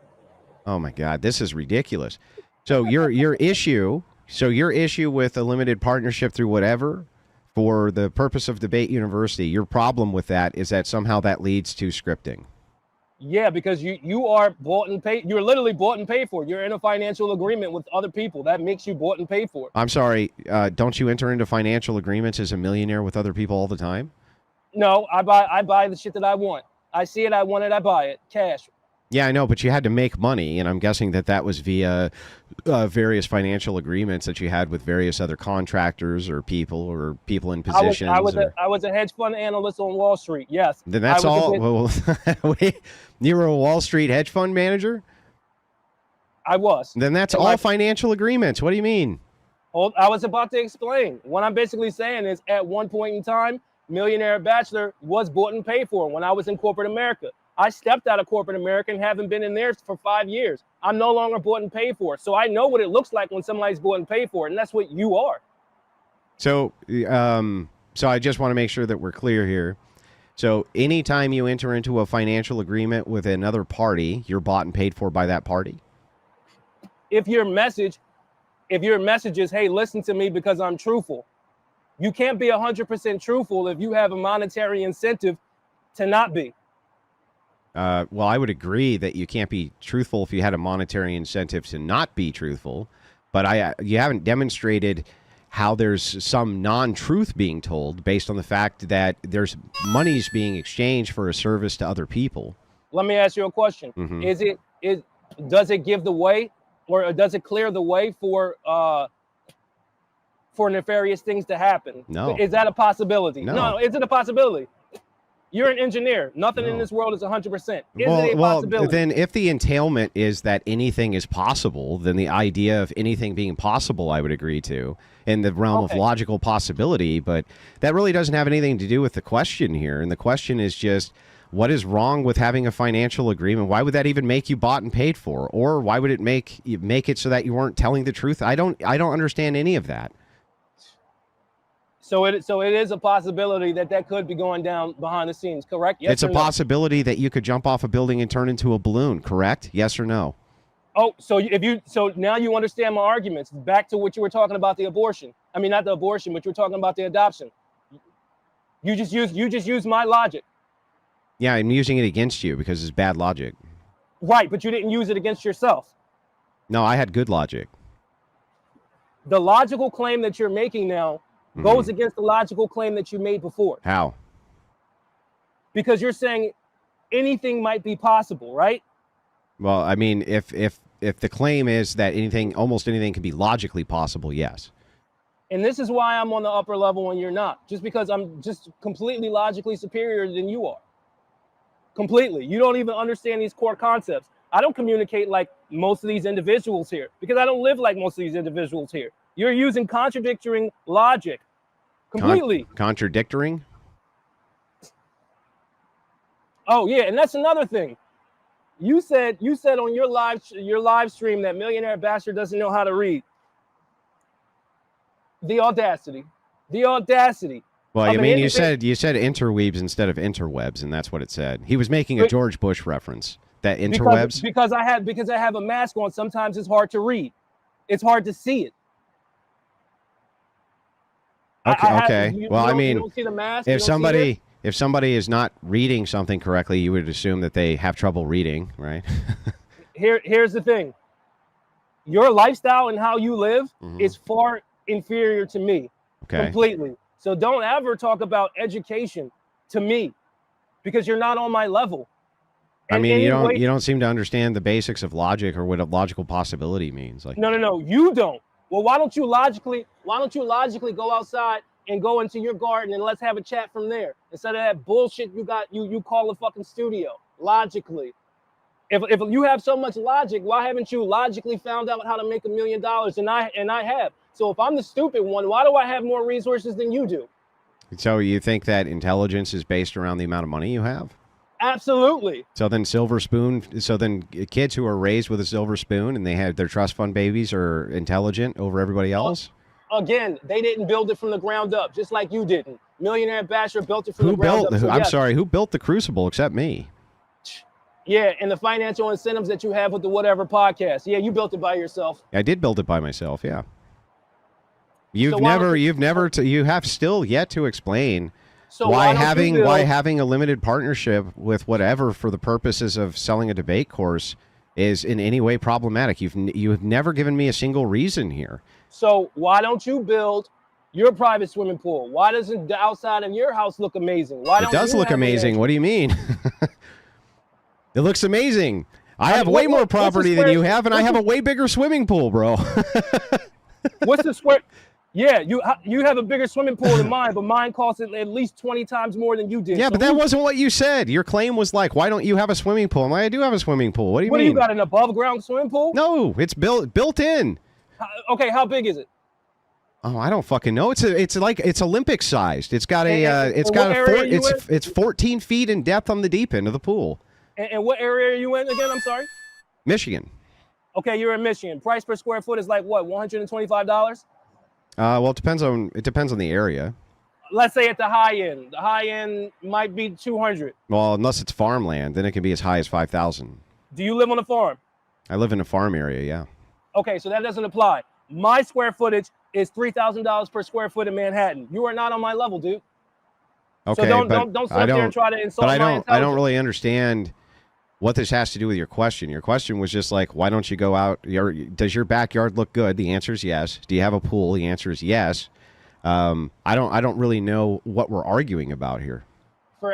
Oh my God, this is ridiculous. So your issue with a limited partnership through whatever for the purpose of Debate University, your problem with that is that somehow that leads to scripting. Yeah, because you are bought and paid. You're literally bought and paid for. You're in a financial agreement with other people. That makes you bought and paid for. I'm sorry. Don't you enter into financial agreements as a millionaire with other people all the time? No, I buy the shit that I want. I see it, I want it, I buy it. Cash. Yeah, I know, but you had to make money, and I'm guessing that was via various financial agreements that you had with various other contractors or people in positions. I was a hedge fund analyst on Wall Street. Yes. Then that's all. Well, wait, you were a Wall Street hedge fund manager? I was. Then that's all financial agreements. What do you mean? I was about to explain. What I'm basically saying is, at one point in time, Millionaire Bachelor was bought and paid for when I was in corporate America. I stepped out of corporate America and haven't been in there for 5 years. I'm no longer bought and paid for. So I know what it looks like when somebody's bought and paid for, and that's what you are. So, so I just want to make sure that we're clear here. So anytime you enter into a financial agreement with another party, you're bought and paid for by that party? If your message is, hey, listen to me because I'm truthful. You can't be 100% truthful if you have a monetary incentive to not be. Well, I would agree that you can't be truthful if you had a monetary incentive to not be truthful, but you haven't demonstrated how there's some non-truth being told based on the fact that there's monies being exchanged for a service to other people. Let me ask you a question. Mm-hmm. Does it give the way, or does it clear the way for nefarious things to happen? No. Is that a possibility? No. Is it a possibility? You're an engineer. Nothing in this world is 100%. Is it a possibility? Well, then if the entailment is that anything is possible, then the idea of anything being possible, I would agree to, in the realm of logical possibility. But that really doesn't have anything to do with the question here. And the question is just, what is wrong with having a financial agreement? Why would that even make you bought and paid for? Or why would it make it so that you weren't telling the truth? I don't understand any of that. So it is a possibility that could be going down behind the scenes, correct? Yes, it's a possibility that you could jump off a building and turn into a balloon, correct? Yes or no? Oh, so now you understand my arguments. Back to what you were talking about, the abortion. I mean, not the abortion, but you were talking about the adoption. You just use my logic. Yeah, I'm using it against you because it's bad logic. Right, but you didn't use it against yourself. No, I had good logic. The logical claim that you're making now goes against the logical claim that you made before. How? Because you're saying anything might be possible, right? Well, I mean, if the claim is that almost anything can be logically possible, yes. And this is why I'm on the upper level and you're not. Just because I'm just completely logically superior than you are. Completely. You don't even understand these core concepts. I don't communicate like most of these individuals here because I don't live like most of these individuals here. You're using contradicting logic. Completely. Contradicting? Oh yeah, and that's another thing. You said on your live stream that Millionaire Bachelor doesn't know how to read. The audacity. Well, you said interweaves instead of interwebs, and that's what it said. He was making a George Bush reference. That interwebs. Because I have a mask on. Sometimes it's hard to read. It's hard to see it. Okay. You don't see the mask, if somebody is not reading something correctly, you would assume that they have trouble reading, right? Here's the thing. Your lifestyle and how you live is far inferior to me. Okay. Completely. So don't ever talk about education to me because you're not on my level. I mean, you don't seem to understand the basics of logic or what a logical possibility means. Like, no, you don't. Well, why don't you logically go outside and go into your garden and let's have a chat from there instead of that bullshit you call a fucking studio. Logically, if you have so much logic, why haven't you logically found out how to make $1 million? And I have. So if I'm the stupid one, why do I have more resources than you do? So you think that intelligence is based around the amount of money you have? Absolutely. So then kids who are raised with a silver spoon and they have their trust fund babies are intelligent over everybody else? Again, they didn't build it from the ground up, just like you didn't. Millionaire Bachelor built it from the ground up. I'm sorry, who built the Crucible except me? Yeah, and the financial incentives that you have with the whatever podcast. Yeah, you built it by yourself. I did build it by myself, yeah. You have still yet to explain why having a limited partnership with whatever for the purposes of selling a debate course is in any way problematic. You've never given me a single reason here. So why don't you build your private swimming pool? Why doesn't the outside of your house look amazing? It does look amazing. What do you mean? It looks amazing. I have mean, way more property than you have, and I have a what's way bigger swimming pool, bro. What's the square? Yeah, you have a bigger swimming pool than mine, but mine costs at least 20 times more than you did. Yeah, so but that wasn't what you said. Your claim was like, why don't you have a swimming pool? I'm like, I do have a swimming pool. What do you mean? What do you got, an above ground swimming pool? No, it's built in. Okay, how big is it? Oh, I don't fucking know. It's Olympic sized. It's got it's 14 feet in depth on the deep end of the pool. And what area are you in again? I'm sorry. Michigan. Okay, you're in Michigan. Price per square foot is like what, $125? Well, it depends on the area. Let's say at the high end. The high end might be 200. Well, unless it's farmland, then it can be as high as 5,000. Do you live on a farm? I live in a farm area, yeah. Okay, so that doesn't apply. My square footage is $3,000 per square foot in Manhattan. You are not on my level, dude. Okay, so don't sit up there and try to insult my intelligence. I don't really understand what this has to do with your question. Your question was just like, why don't you go out? Does your backyard look good? The answer is yes. Do you have a pool? The answer is yes. I don't really know what we're arguing about here.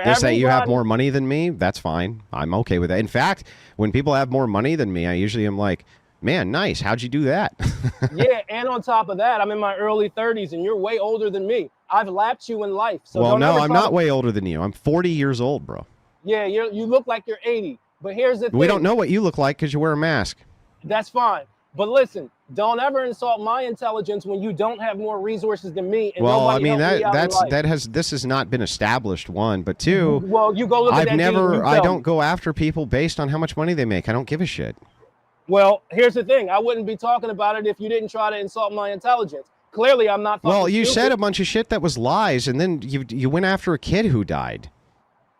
Just that you have more money than me, that's fine. I'm okay with that. In fact, when people have more money than me, I usually am like, man, nice. How'd you do that? Yeah, and on top of that, I'm in my early 30s, and you're way older than me. I've lapped you in life. So well, no, I'm not way older than you. I'm 40 years old, bro. Yeah, you look like you're 80. But here's the thing. We don't know what you look like because you wear a mask. That's fine. But listen, don't ever insult my intelligence when you don't have more resources than me. And well, I mean this has not been established, one, but two. Well, you go look at that. I don't go after people based on how much money they make. I don't give a shit. Well, here's the thing. I wouldn't be talking about it if you didn't try to insult my intelligence. Clearly, I'm not. Well, you stupid. said a bunch of shit that was lies, and then you went after a kid who died.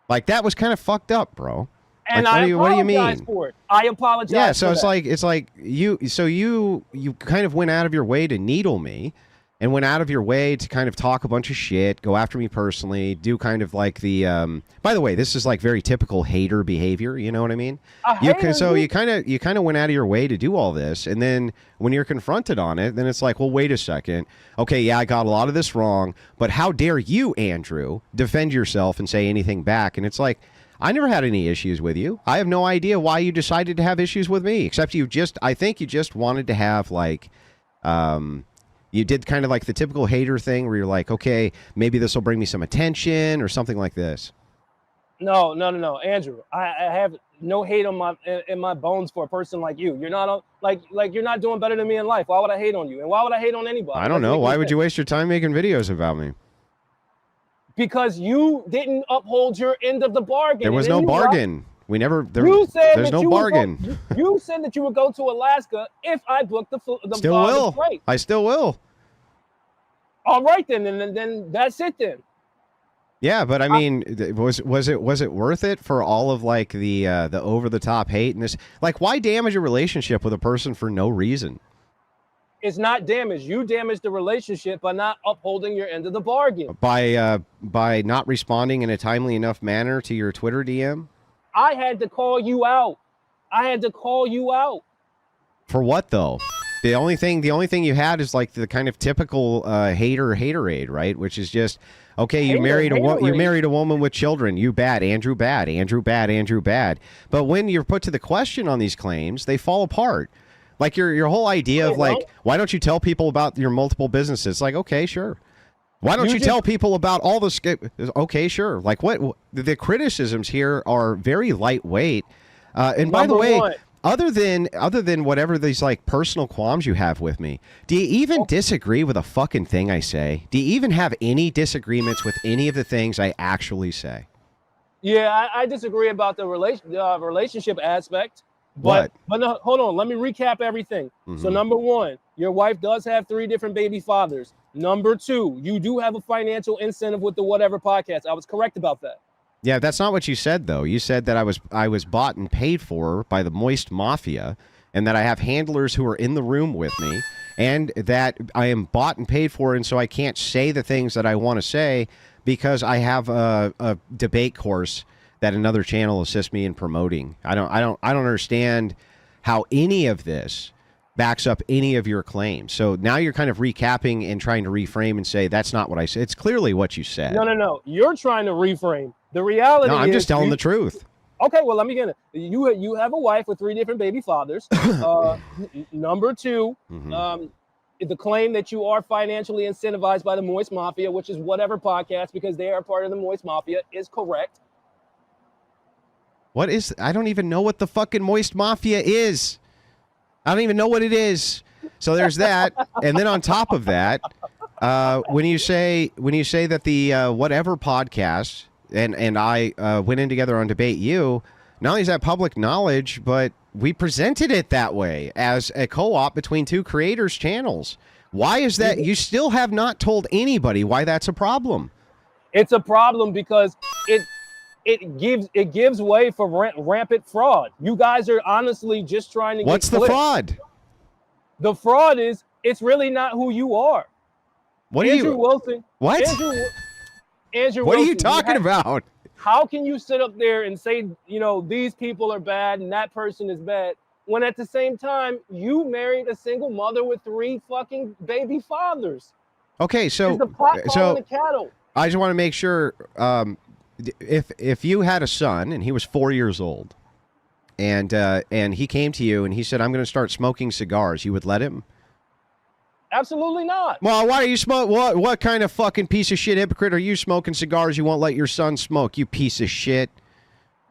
Like, that was kind of fucked up, bro. And like, what do you mean? For it. I apologize. Yeah, so for it's like you kind of went out of your way to needle me, and went out of your way to kind of talk a bunch of shit, go after me personally, do kind of like the. By the way, this is like very typical hater behavior. You know what I mean? You kind of went out of your way to do all this, and then when you're confronted on it, then it's like, well, wait a second. Okay, yeah, I got a lot of this wrong, but how dare you, Andrew, defend yourself and say anything back? And it's like, I never had any issues with you. I have no idea why you decided to have issues with me, except I think you just wanted to have like, you did kind of like the typical hater thing where you're like, okay, maybe this will bring me some attention or something like this. No, Andrew, I have no hate in my bones for a person like you. You're not like you're not doing better than me in life. Why would I hate on you? And why would I hate on anybody? I don't know. Why would you waste your time making videos about me? Because you didn't uphold your end of the bargain. There was no bargain. We never. There's no bargain. You said that you would go to Alaska if I booked the still will. flight. I still will. All right then, and then that's it then. Yeah, but I mean, was it worth it for all of like the over the top hate and this? Like, why damage a relationship with a person for no reason? It's not damage. You damaged the relationship by not upholding your end of the bargain. By not responding in a timely enough manner to your Twitter DM? I had to call you out. For what though? The only thing you had is like the kind of typical haterade, right? Which is just, okay, you married a woman with children. You bad, Andrew bad, Andrew bad, Andrew bad. But when you're put to the question on these claims, they fall apart. Like your whole idea of like, why don't you tell people about your multiple businesses? Like, okay, sure. Why don't you tell people about all the? Okay, sure. Like, what the criticisms here are very lightweight. And by the way, other than whatever these like personal qualms you have with me, do you even disagree with a fucking thing I say? Do you even have any disagreements with any of the things I actually say? Yeah, I disagree about the relationship aspect. But no, hold on. Let me recap everything. Mm-hmm. So number one, your wife does have 3 different baby fathers. Number 2, you do have a financial incentive with the Whatever podcast. I was correct about that. Yeah, that's not what you said, though. You said that I was bought and paid for by the Moist Mafia, and that I have handlers who are in the room with me, and that I am bought and paid for, and so I can't say the things that I want to say because I have a debate course that another channel assists me in promoting. I don't understand how any of this backs up any of your claims. So now you're kind of recapping and trying to reframe and say that's not what I said. It's clearly what you said. No. You're trying to reframe. The reality is... No, I'm just telling the truth. Okay, well, let me get it. You have a wife with 3 different baby fathers. Number 2, Mhm. the claim that you are financially incentivized by the Moist Mafia, which is whatever podcast, because they are part of the Moist Mafia, is correct. What is? I don't even know what the fucking Moist Mafia is. I don't even know what it is. So there's that, and then on top of that, when you say that the whatever podcast and I went in together on Debate You, not only is that public knowledge, but we presented it that way as a co-op between 2 creators' channels. Why is that? You still have not told anybody why that's a problem. It's a problem because it gives way for rampant fraud. You guys are honestly just trying to What's get the clips. fraud? The fraud is it's really not who you are. What Andrew are you? Wilson. What? Andrew What Wilson, are you talking about? How can you sit up there and say, these people are bad and that person is bad, when at the same time you married a single mother with 3 fucking baby fathers? Okay, Is the pot calling the kettle? I just want to make sure if you had a son and he was 4 years old and he came to you and he said, I'm going to start smoking cigars, you would let him? Absolutely not. Well, why are you smoke? What kind of fucking piece of shit hypocrite are you smoking cigars you won't let your son smoke, you piece of shit?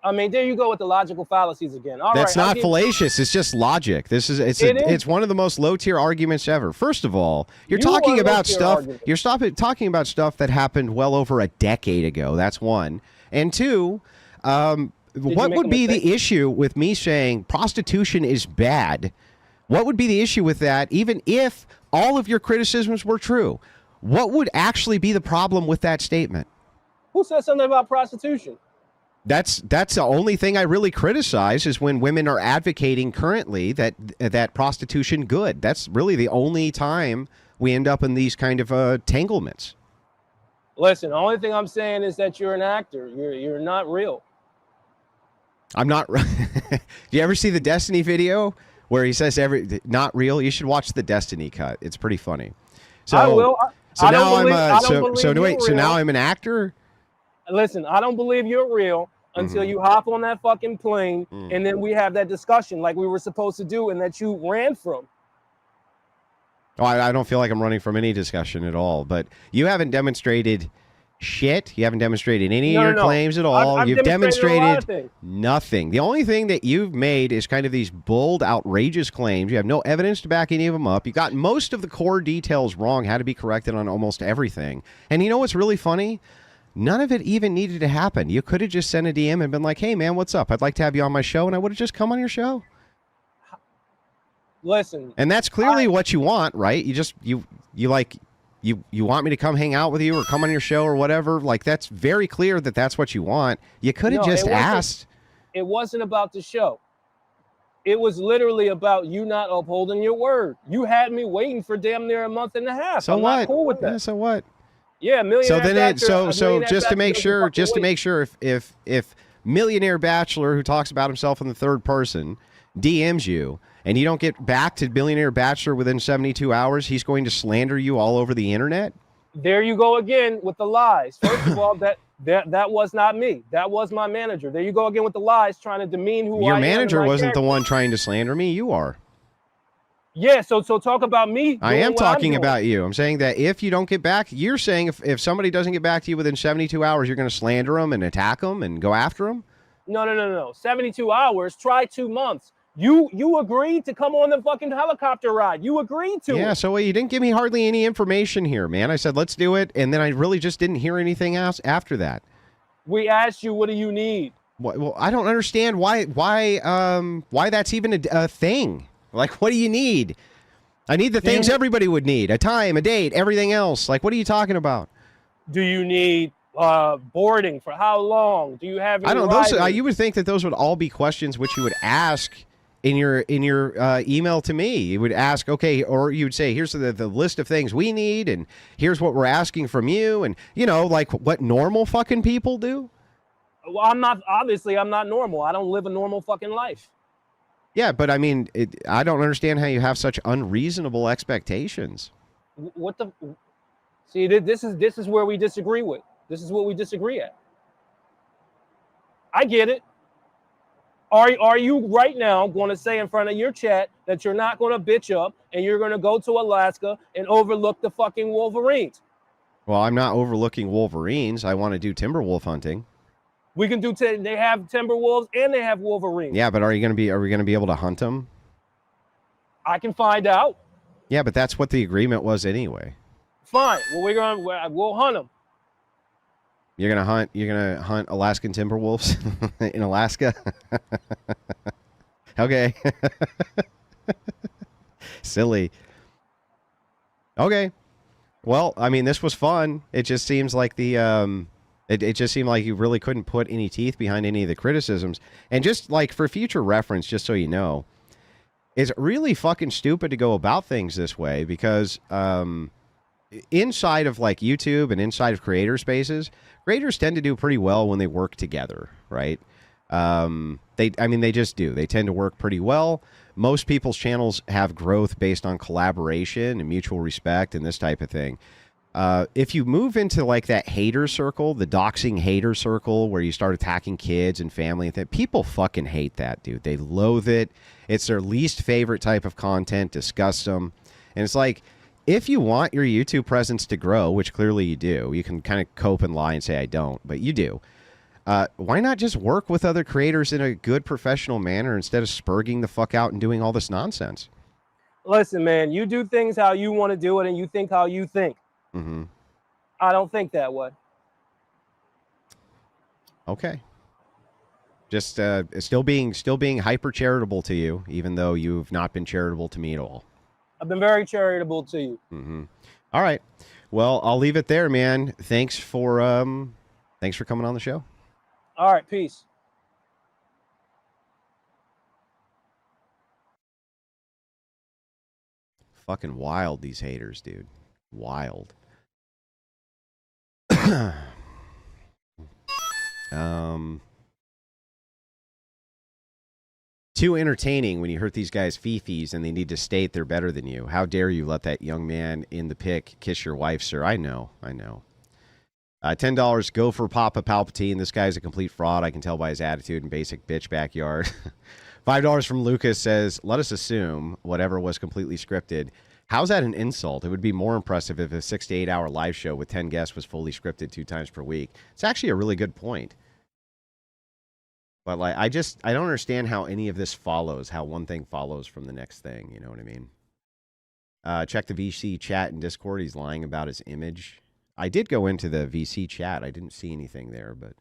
I mean, there you go with the logical fallacies again. That's not fallacious. It's just logic. It's one of the most low tier arguments ever. First of all, you're talking about stuff. You're talking about stuff that happened well over a decade ago. That's one. And 2, what would be the issue with me saying prostitution is bad? What would be the issue with that, even if all of your criticisms were true? What would actually be the problem with that statement? Who said something about prostitution? That's the only thing I really criticize is when women are advocating currently that prostitution good. That's really the only time we end up in these kind of entanglements. Listen, the only thing I'm saying is that you're an actor. You're not real. I'm not. Do you ever see the Destiny video where he says not real? You should watch the Destiny cut. It's pretty funny. So I will. So now I'm an actor. Listen, I don't believe you're real until you hop on that fucking plane and then we have that discussion like we were supposed to do and that you ran from. Oh, I don't feel like I'm running from any discussion at all, but you haven't demonstrated shit. You haven't demonstrated any of your claims at all. You've demonstrated nothing. The only thing that you've made is kind of these bold, outrageous claims. You have no evidence to back any of them up. You got most of the core details wrong, had to be corrected on almost everything. And you know what's really funny? None of it even needed to happen. You could have just sent a DM and been like, hey, man, what's up? I'd like to have you on my show. And I would have just come on your show. Listen. And that's clearly what you want, right? You want me to come hang out with you or come on your show or whatever. Like, that's very clear that that's what you want. You could have just asked. It wasn't about the show. It was literally about you not upholding your word. You had me waiting for damn near a month and a half. So I'm what? not cool with that. Yeah, so what? Yeah, Millionaire. So just to make sure, if Millionaire Bachelor, who talks about himself in the third person, DMs you and you don't get back to Millionaire Bachelor within 72 hours, he's going to slander you all over the internet? There you go again with the lies. First of all, that was not me. That was my manager. There you go again with the lies, trying to demean who I am. Your manager wasn't the one trying to slander me. You are. Yeah, so talk about me. I am talking about you. I'm saying that if you don't get back, you're saying if somebody doesn't get back to you within 72 hours, you're going to slander them and attack them and go after them? No. 72 hours. Try 2 months. You agreed to come on the fucking helicopter ride. You agreed to it. Yeah, so you didn't give me hardly any information here, man. I said, let's do it, and then I really just didn't hear anything else after that. We asked you, what do you need? Well, I don't understand why that's even a thing. Like, what do you need? I need the things everybody would need. A time, a date, everything else. Like, what are you talking about? Do you need boarding? For how long? Do you have any you would think that those would all be questions which you would ask in your email to me. You would ask, okay, or you would say, here's the list of things we need, and here's what we're asking from you, and, like what normal fucking people do. Well, I'm not normal. I don't live a normal fucking life. Yeah, but I mean, I don't understand how you have such unreasonable expectations. See, this is where we disagree with. This is what we disagree at. I get it. Are you right now going to say in front of your chat that you're not going to bitch up and you're going to go to Alaska and overlook the fucking Wolverines? Well, I'm not overlooking Wolverines. I want to do timber wolf hunting. We can do. They have timber wolves and they have Wolverines. Yeah, but are we going to be able to hunt them? I can find out. Yeah, but that's what the agreement was anyway. Fine. Well, we'll hunt them. You're gonna hunt Alaskan timber wolves in Alaska. Okay. Silly. Okay. Well, I mean, this was fun. It just seems like it just seemed like you really couldn't put any teeth behind any of the criticisms. And just like for future reference, just so you know, it's really fucking stupid to go about things this way because inside of like YouTube and inside of creator spaces, creators tend to do pretty well when they work together, right? They just do. They tend to work pretty well. Most people's channels have growth based on collaboration and mutual respect and this type of thing. If you move into like that hater circle, the doxing hater circle, where you start attacking kids and family, and people fucking hate that, dude. They loathe it. It's their least favorite type of content. Disgusts them, and it's like, if you want your YouTube presence to grow, which clearly you do, you can kind of cope and lie and say I don't, but you do. Why not just work with other creators in a good professional manner instead of spurging the fuck out and doing all this nonsense? Listen, man, you do things how you want to do it and you think how you think. Mm-hmm. I don't think that way. Okay. Just still being hyper charitable to you, even though you've not been charitable to me at all. I've been very charitable to you. Mm-hmm. All right. Well, I'll leave it there, man. Thanks for coming on the show. All right, peace. Fucking wild, these haters, dude. Wild. Too entertaining when you hurt these guys' fifis and they need to state they're better than you. How dare you let that young man in the pic kiss your wife, sir? I know. $10, go for Papa Palpatine. This guy's a complete fraud. I can tell by his attitude and basic bitch backyard. $5 from Lucas says, let us assume whatever was completely scripted. How's that an insult? It would be more impressive if a 6 to 8 hour live show with 10 guests was fully scripted 2 times per week. It's actually a really good point. But like, I don't understand how any of this follows, how one thing follows from the next thing. You know what I mean? Check the VC chat and Discord. He's lying about his image. I did go into the VC chat. I didn't see anything there, but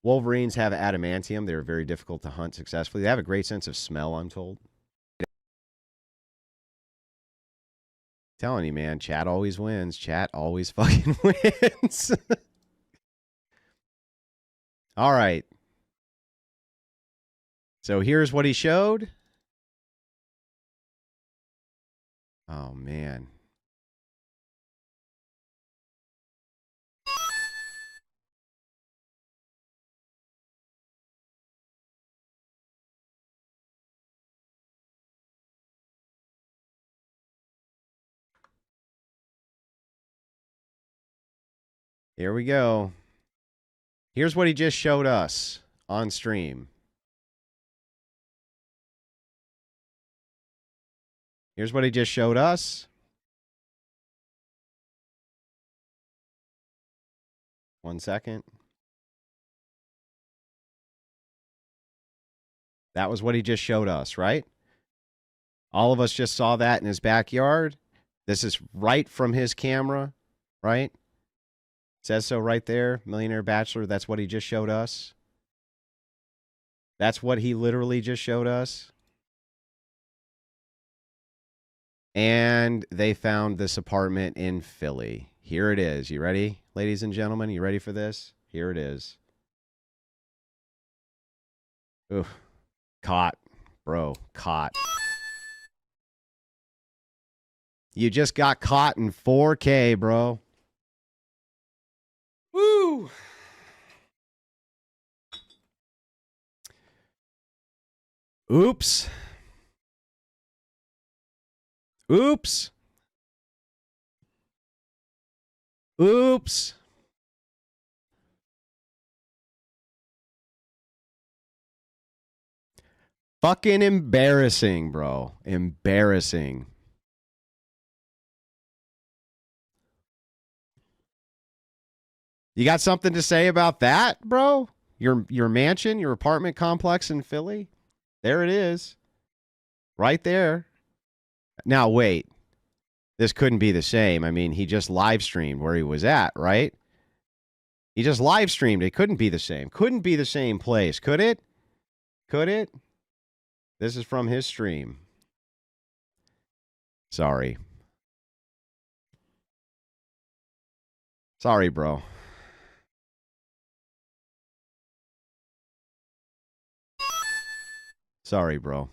Wolverines have adamantium. They're very difficult to hunt successfully. They have a great sense of smell, I'm told. Telling you, man, chat always wins. Chat always fucking wins. All right. So here's what he showed. Oh, man. Here we go. Here's what he just showed us on stream. Here's what he just showed us. One second. That was what he just showed us, right? All of us just saw that in his backyard. This is right from his camera, right? Says so right there. Millionaire Bachelor, that's what he just showed us. That's what he literally just showed us. And they found this apartment in Philly. Here it is. You ready, ladies and gentlemen? You ready for this? Here it is. Ooh. Caught. Bro, caught. You just got caught in 4K, bro. Woo! Oops. Oops. Oops. Fucking embarrassing, bro. Embarrassing. You got something to say about that, bro? Your mansion, your apartment complex in Philly? There it is. Right there. Now wait. This couldn't be the same. I mean, he just live streamed where he was at, right? He just live streamed. It couldn't be the same. Couldn't be the same place, could it? Could it? This is from his stream. Sorry. Sorry, bro. Sorry, bro.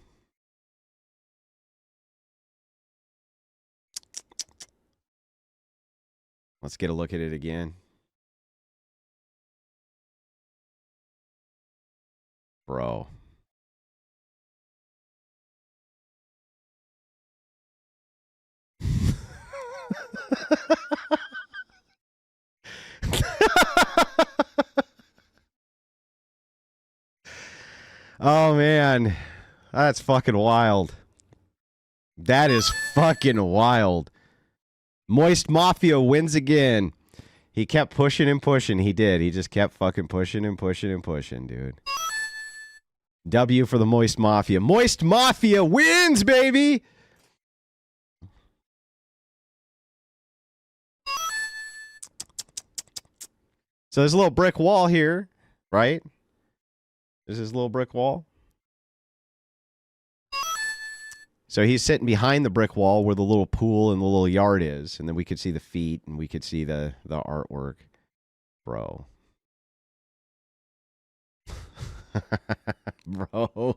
Let's get a look at it again. Bro. Oh, man. That's fucking wild. That is fucking wild. Moist Mafia wins again. He kept pushing and pushing. He did. He just kept fucking pushing and pushing and pushing, dude. W for the Moist Mafia. Moist Mafia wins, baby! So there's a little brick wall here, right? This is a little brick wall. So he's sitting behind the brick wall where the little pool and the little yard is, and then we could see the feet and we could see the artwork. Bro. Bro.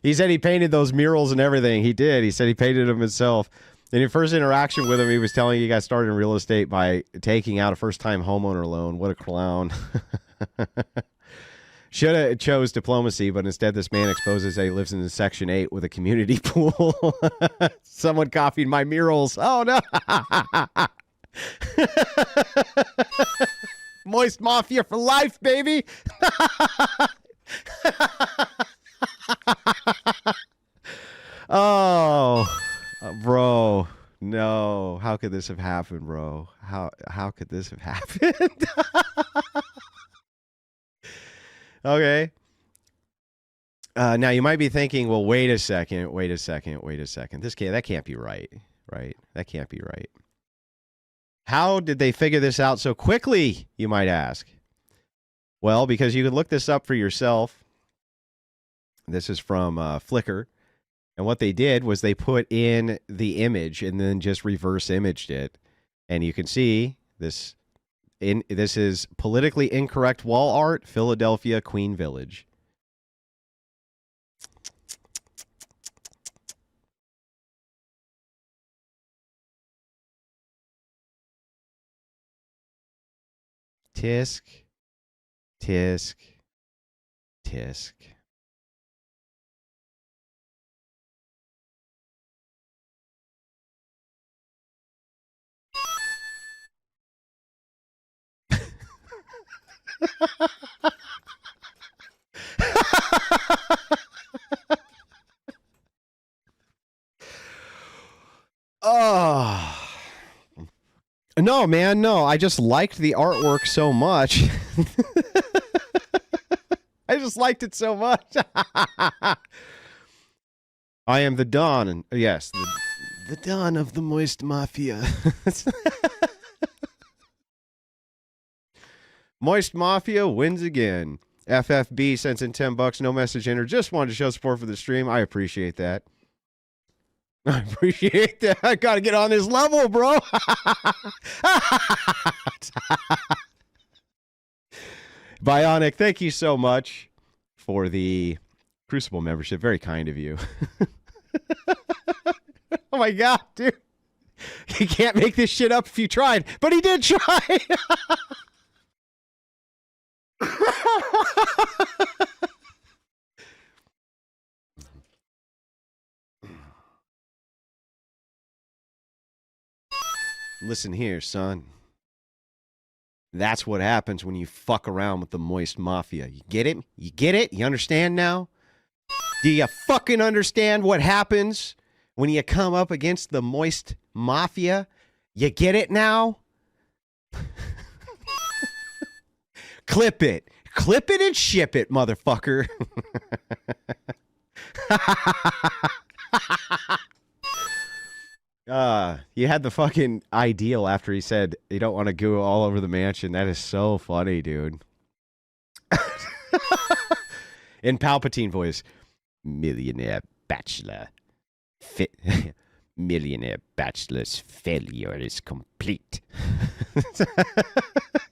He said he painted those murals and everything. He did. He said he painted them himself. In your first interaction with him, he was telling you he got started in real estate by taking out a first-time homeowner loan. What a clown. Should have chose diplomacy, but instead this man exposes that he lives in Section 8 with a community pool. Someone copied my murals. Oh, no. Moist Mafia for life, baby. Oh, bro. No. How could this have happened, bro? How could this have happened? Okay. Now you might be thinking, well, wait a second. That can't be right, right? That can't be right. How did they figure this out so quickly, you might ask? Well, because you can look this up for yourself. This is from Flickr. And what they did was they put in the image and then just reverse imaged it. And you can see this. This is politically incorrect wall art, Philadelphia, Queen Village. Tisk, tisk, tisk. Oh. No, man, no. I just liked the artwork so much. I just liked it so much. I am the Don. And yes, the Don of the Moist Mafia. Moist Mafia wins again. FFB sends in $10. No message entered. Just wanted to show support for the stream. I appreciate that. I appreciate that. I got to get on this level, bro. Bionic, thank you so much for the Crucible membership. Very kind of you. Oh, my God, dude. You can't make this shit up if you tried, but he did try. Listen here, son. That's what happens when you fuck around with the moist mafia. You get it? You get it? You understand now? Do you fucking understand what happens when you come up against the moist mafia? You get it now? Clip it. Clip it and ship it, motherfucker. You had the fucking ideal after he said you don't want to go all over the mansion. That is so funny, dude. In Palpatine voice, millionaire bachelor. Millionaire bachelor's failure is complete.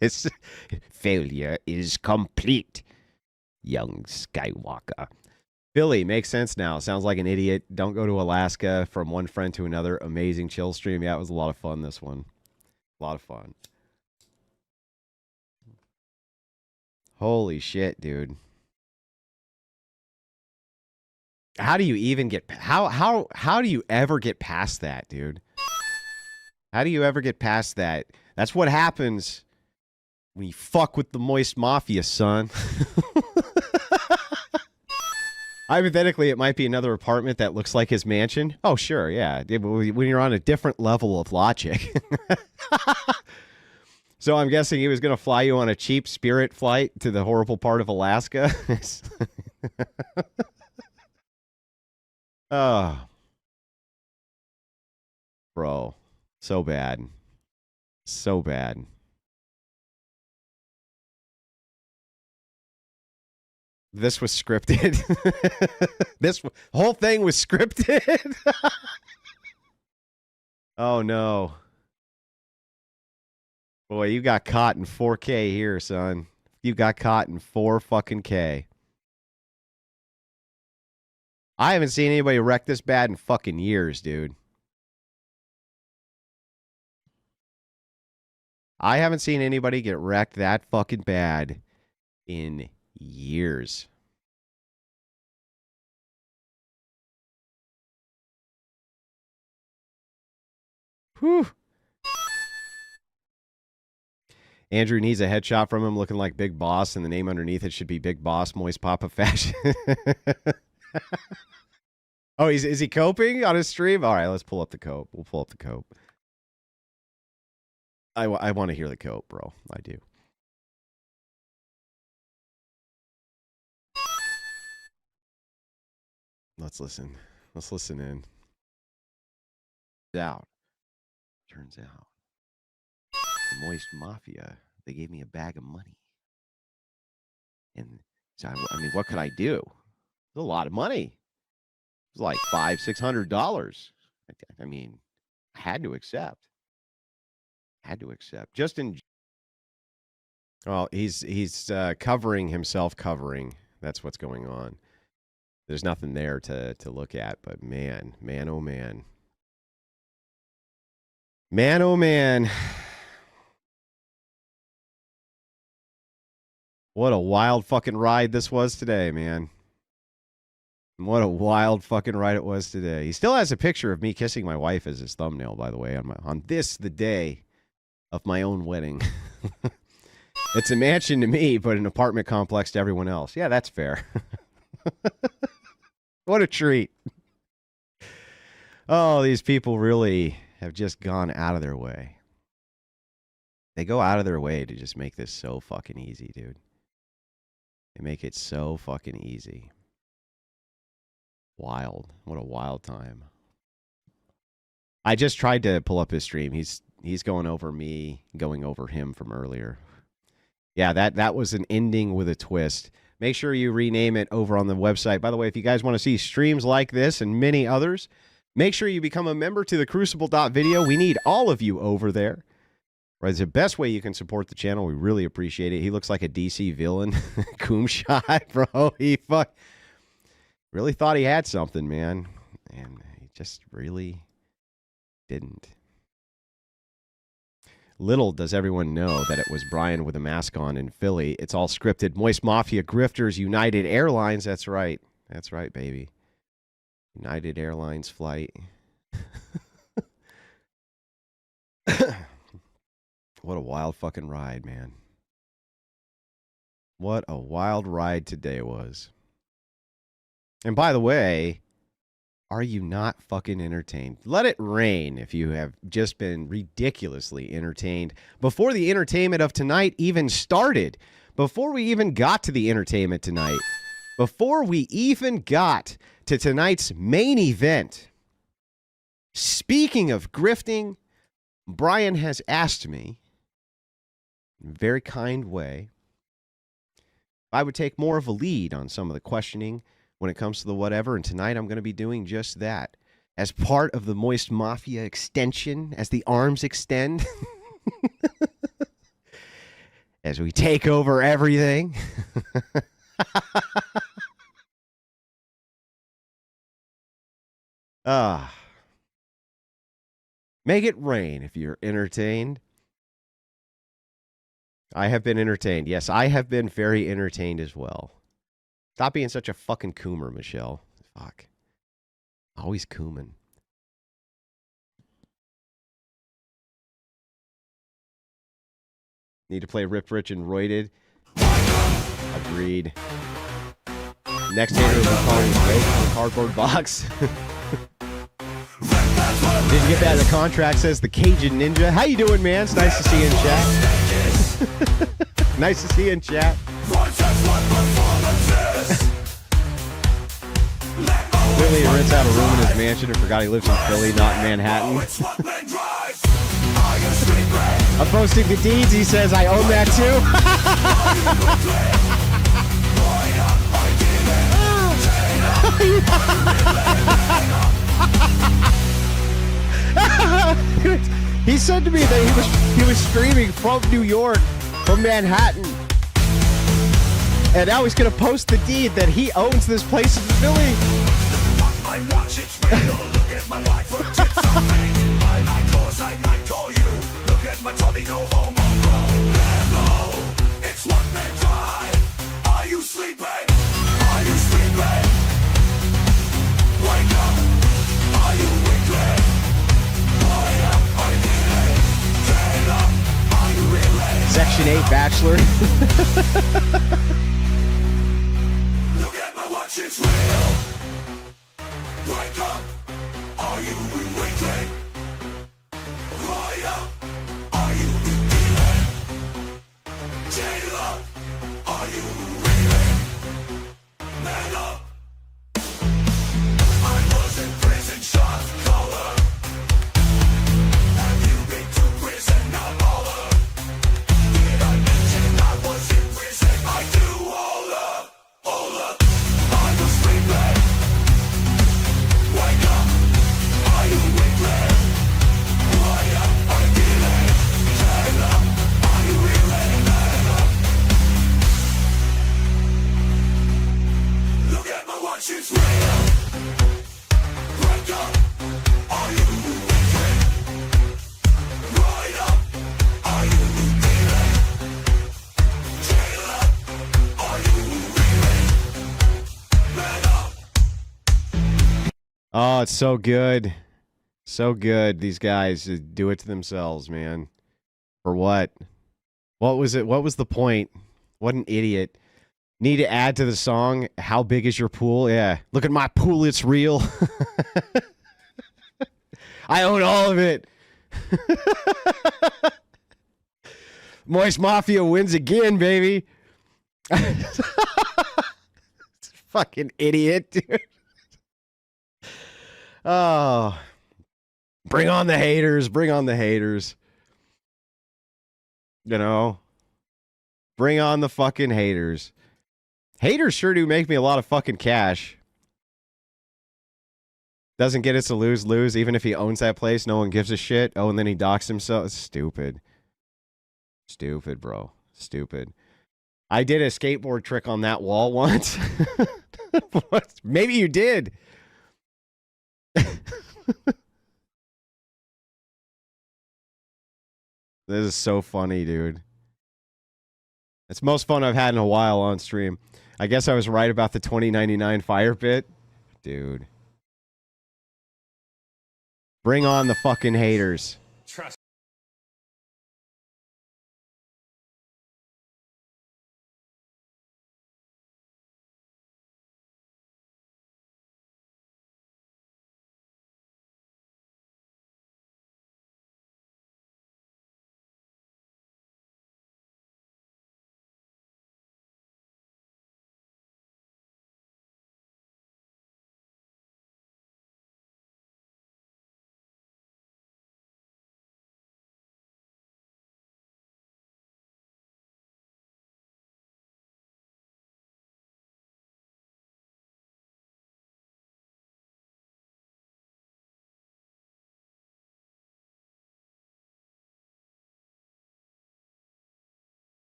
His failure is complete. Young Skywalker. Philly, makes sense now. Sounds like an idiot. Don't go to Alaska from one friend to another. Amazing chill stream. Yeah, it was a lot of fun, this one. A lot of fun. Holy shit, dude. How do you even get... How do you ever get past that, dude? How do you ever get past that? That's what happens when you fuck with the moist mafia, son. Hypothetically, it might be another apartment that looks like his mansion. Oh, sure, yeah. When you're on a different level of logic. So I'm guessing he was going to fly you on a cheap Spirit flight to the horrible part of Alaska. Oh. Bro. So bad. So bad. This was scripted. This whole thing was scripted. Oh, no. Boy, you got caught in 4K here, son. You got caught in 4 fucking K. I haven't seen anybody wreck this bad in fucking years, dude. I haven't seen anybody get wrecked that fucking bad in years. Whew. Andrew needs a headshot from him looking like Big Boss, and the name underneath it should be Big Boss Moist Papa Fashion. Oh, is he coping on his stream? All right, let's pull up the cope. We'll pull up the cope. I want to hear the cope, bro. I do. Let's listen. Let's listen in. Turns out. The Moist Mafia, they gave me a bag of money. And so, I mean, what could I do? It was a lot of money. It was like $500-600. I mean, I had to accept. Just in... Well, he's covering himself covering. That's what's going on. There's nothing there to look at, but man, oh man. Man, oh man. What a wild fucking ride this was today, man. What a wild fucking ride it was today. He still has a picture of me kissing my wife as his thumbnail, by the way, on this, the day of my own wedding. It's a mansion to me, but an apartment complex to everyone else. Yeah, that's fair. What a treat. Oh, these people really have just gone out of their way. They go out of their way to just make this so fucking easy, dude. They make it so fucking easy. Wild. What a wild time. I just tried to pull up his stream. He's going over me, going over him from earlier. Yeah, that was an ending with a twist. Make sure you rename it over on the website. By the way, if you guys want to see streams like this and many others, make sure you become a member to the Crucible.video. We need all of you over there. Right, it's the best way you can support the channel. We really appreciate it. He looks like a DC villain. Coom shot, bro. He really thought he had something, man. And he just really didn't. Little does everyone know that it was Brian with a mask on in Philly. It's all scripted. Moist Mafia, Grifters, United Airlines. That's right. That's right, baby. United Airlines flight. What a wild fucking ride, man. What a wild ride today was. And by the way, are you not fucking entertained? Let it rain if you have just been ridiculously entertained before the entertainment of tonight even started. Before we even got to the entertainment tonight. Before we even got to tonight's main event. Speaking of grifting, Brian has asked me, in a very kind way, if I would take more of a lead on some of the questioning when it comes to the whatever, and tonight I'm going to be doing just that. As part of the Moist Mafia extension, as the arms extend, as we take over everything. Make it rain if you're entertained. I have been entertained. Yes, I have been very entertained as well. Stop being such a fucking coomer, Michelle. Fuck. Always cooming. Need to play Ripped, Rich, and Roided. Agreed. Next hater will be calling Blake from the cardboard box. Did you get that in the contract? Says the Cajun Ninja. How you doing, man? It's nice to see you in chat. Nice to see you in chat. Clearly, he rents out a room in his mansion and forgot he lives in Philly, not in Manhattan. I'm posting the deeds. He says, I own that too. He said to me that he was streaming from New York, from Manhattan. And now he's going to post the deed that he owns this place in Philly. I watch it look at my life for tips I'm hanging by my cause I might call you. Look at my Tommy, no homo, bro. Hello, it's one man drive. Are you sleeping? Are you sleeping? Wake up. Are you wicked? Wake up, are you really? Get up, are you really? Section 8 Bachelor. Look at my watch, it's real. Wake up, are you waking? Wake up, are you dealing? Jail up, are you reeling? Man up. I was in prison, shot caller. Have you been to prison, not baller? Did I mention I was in prison? I do all up. I was sleeping. Wake up, are you wicked? Wake up, are you dealing? Stand up, are you really? Man up. Look at my watch, it's real. Wake up, are you wicked? Wake up, are you dealing? Jail up, are you really? Man up. Oh, it's so good. So good. These guys do it to themselves, man. For what? What was it? What was the point? What an idiot. Need to add to the song, how big is your pool? Yeah. Look at my pool, it's real. I own all of it. Moist Mafia wins again, baby. Fucking idiot, dude. Oh, bring on the haters. Bring on the haters. You know, bring on the fucking haters. Haters sure do make me a lot of fucking cash. Doesn't get us to lose. Even if he owns that place, no one gives a shit. Oh, and then he docks himself. It's stupid. Stupid, bro. Stupid. I did a skateboard trick on that wall once. Maybe you did. This is so funny, dude. It's the most fun I've had in a while on stream. I guess I was right about the 2099 fire pit. Dude. Bring on the fucking haters.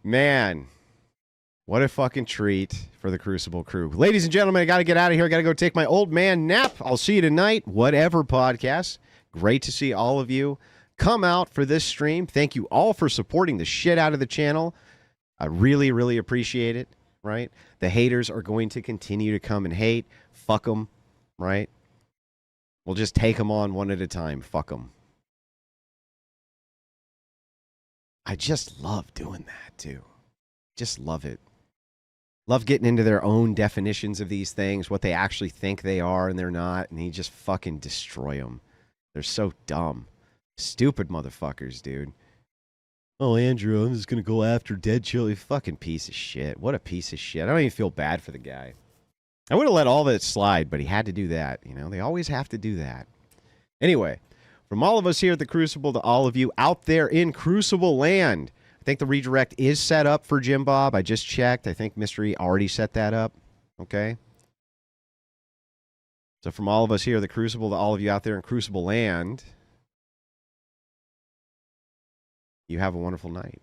Man, what a fucking treat for the Crucible crew. Ladies and gentlemen, I got to get out of here. I got to go take my old man nap. I'll see you tonight, whatever podcast. Great to see all of you come out for this stream. Thank you all for supporting the shit out of the channel. I really, really appreciate it, right? The haters are going to continue to come and hate. Fuck them, right? We'll just take them on one at a time. Fuck them. I just love doing that, too. Just love it. Love getting into their own definitions of these things, what they actually think they are and they're not, and you just fucking destroy them. They're so dumb. Stupid motherfuckers, dude. Oh, Andrew, I'm just going to go after Dead Chili. Fucking piece of shit. What a piece of shit. I don't even feel bad for the guy. I would have let all that slide, but he had to do that. You know, they always have to do that. Anyway, from all of us here at the Crucible to all of you out there in Crucible land, I think the redirect is set up for Jim Bob. I just checked. I think Mystery already set that up. Okay. So from all of us here at the Crucible to all of you out there in Crucible land, you have a wonderful night.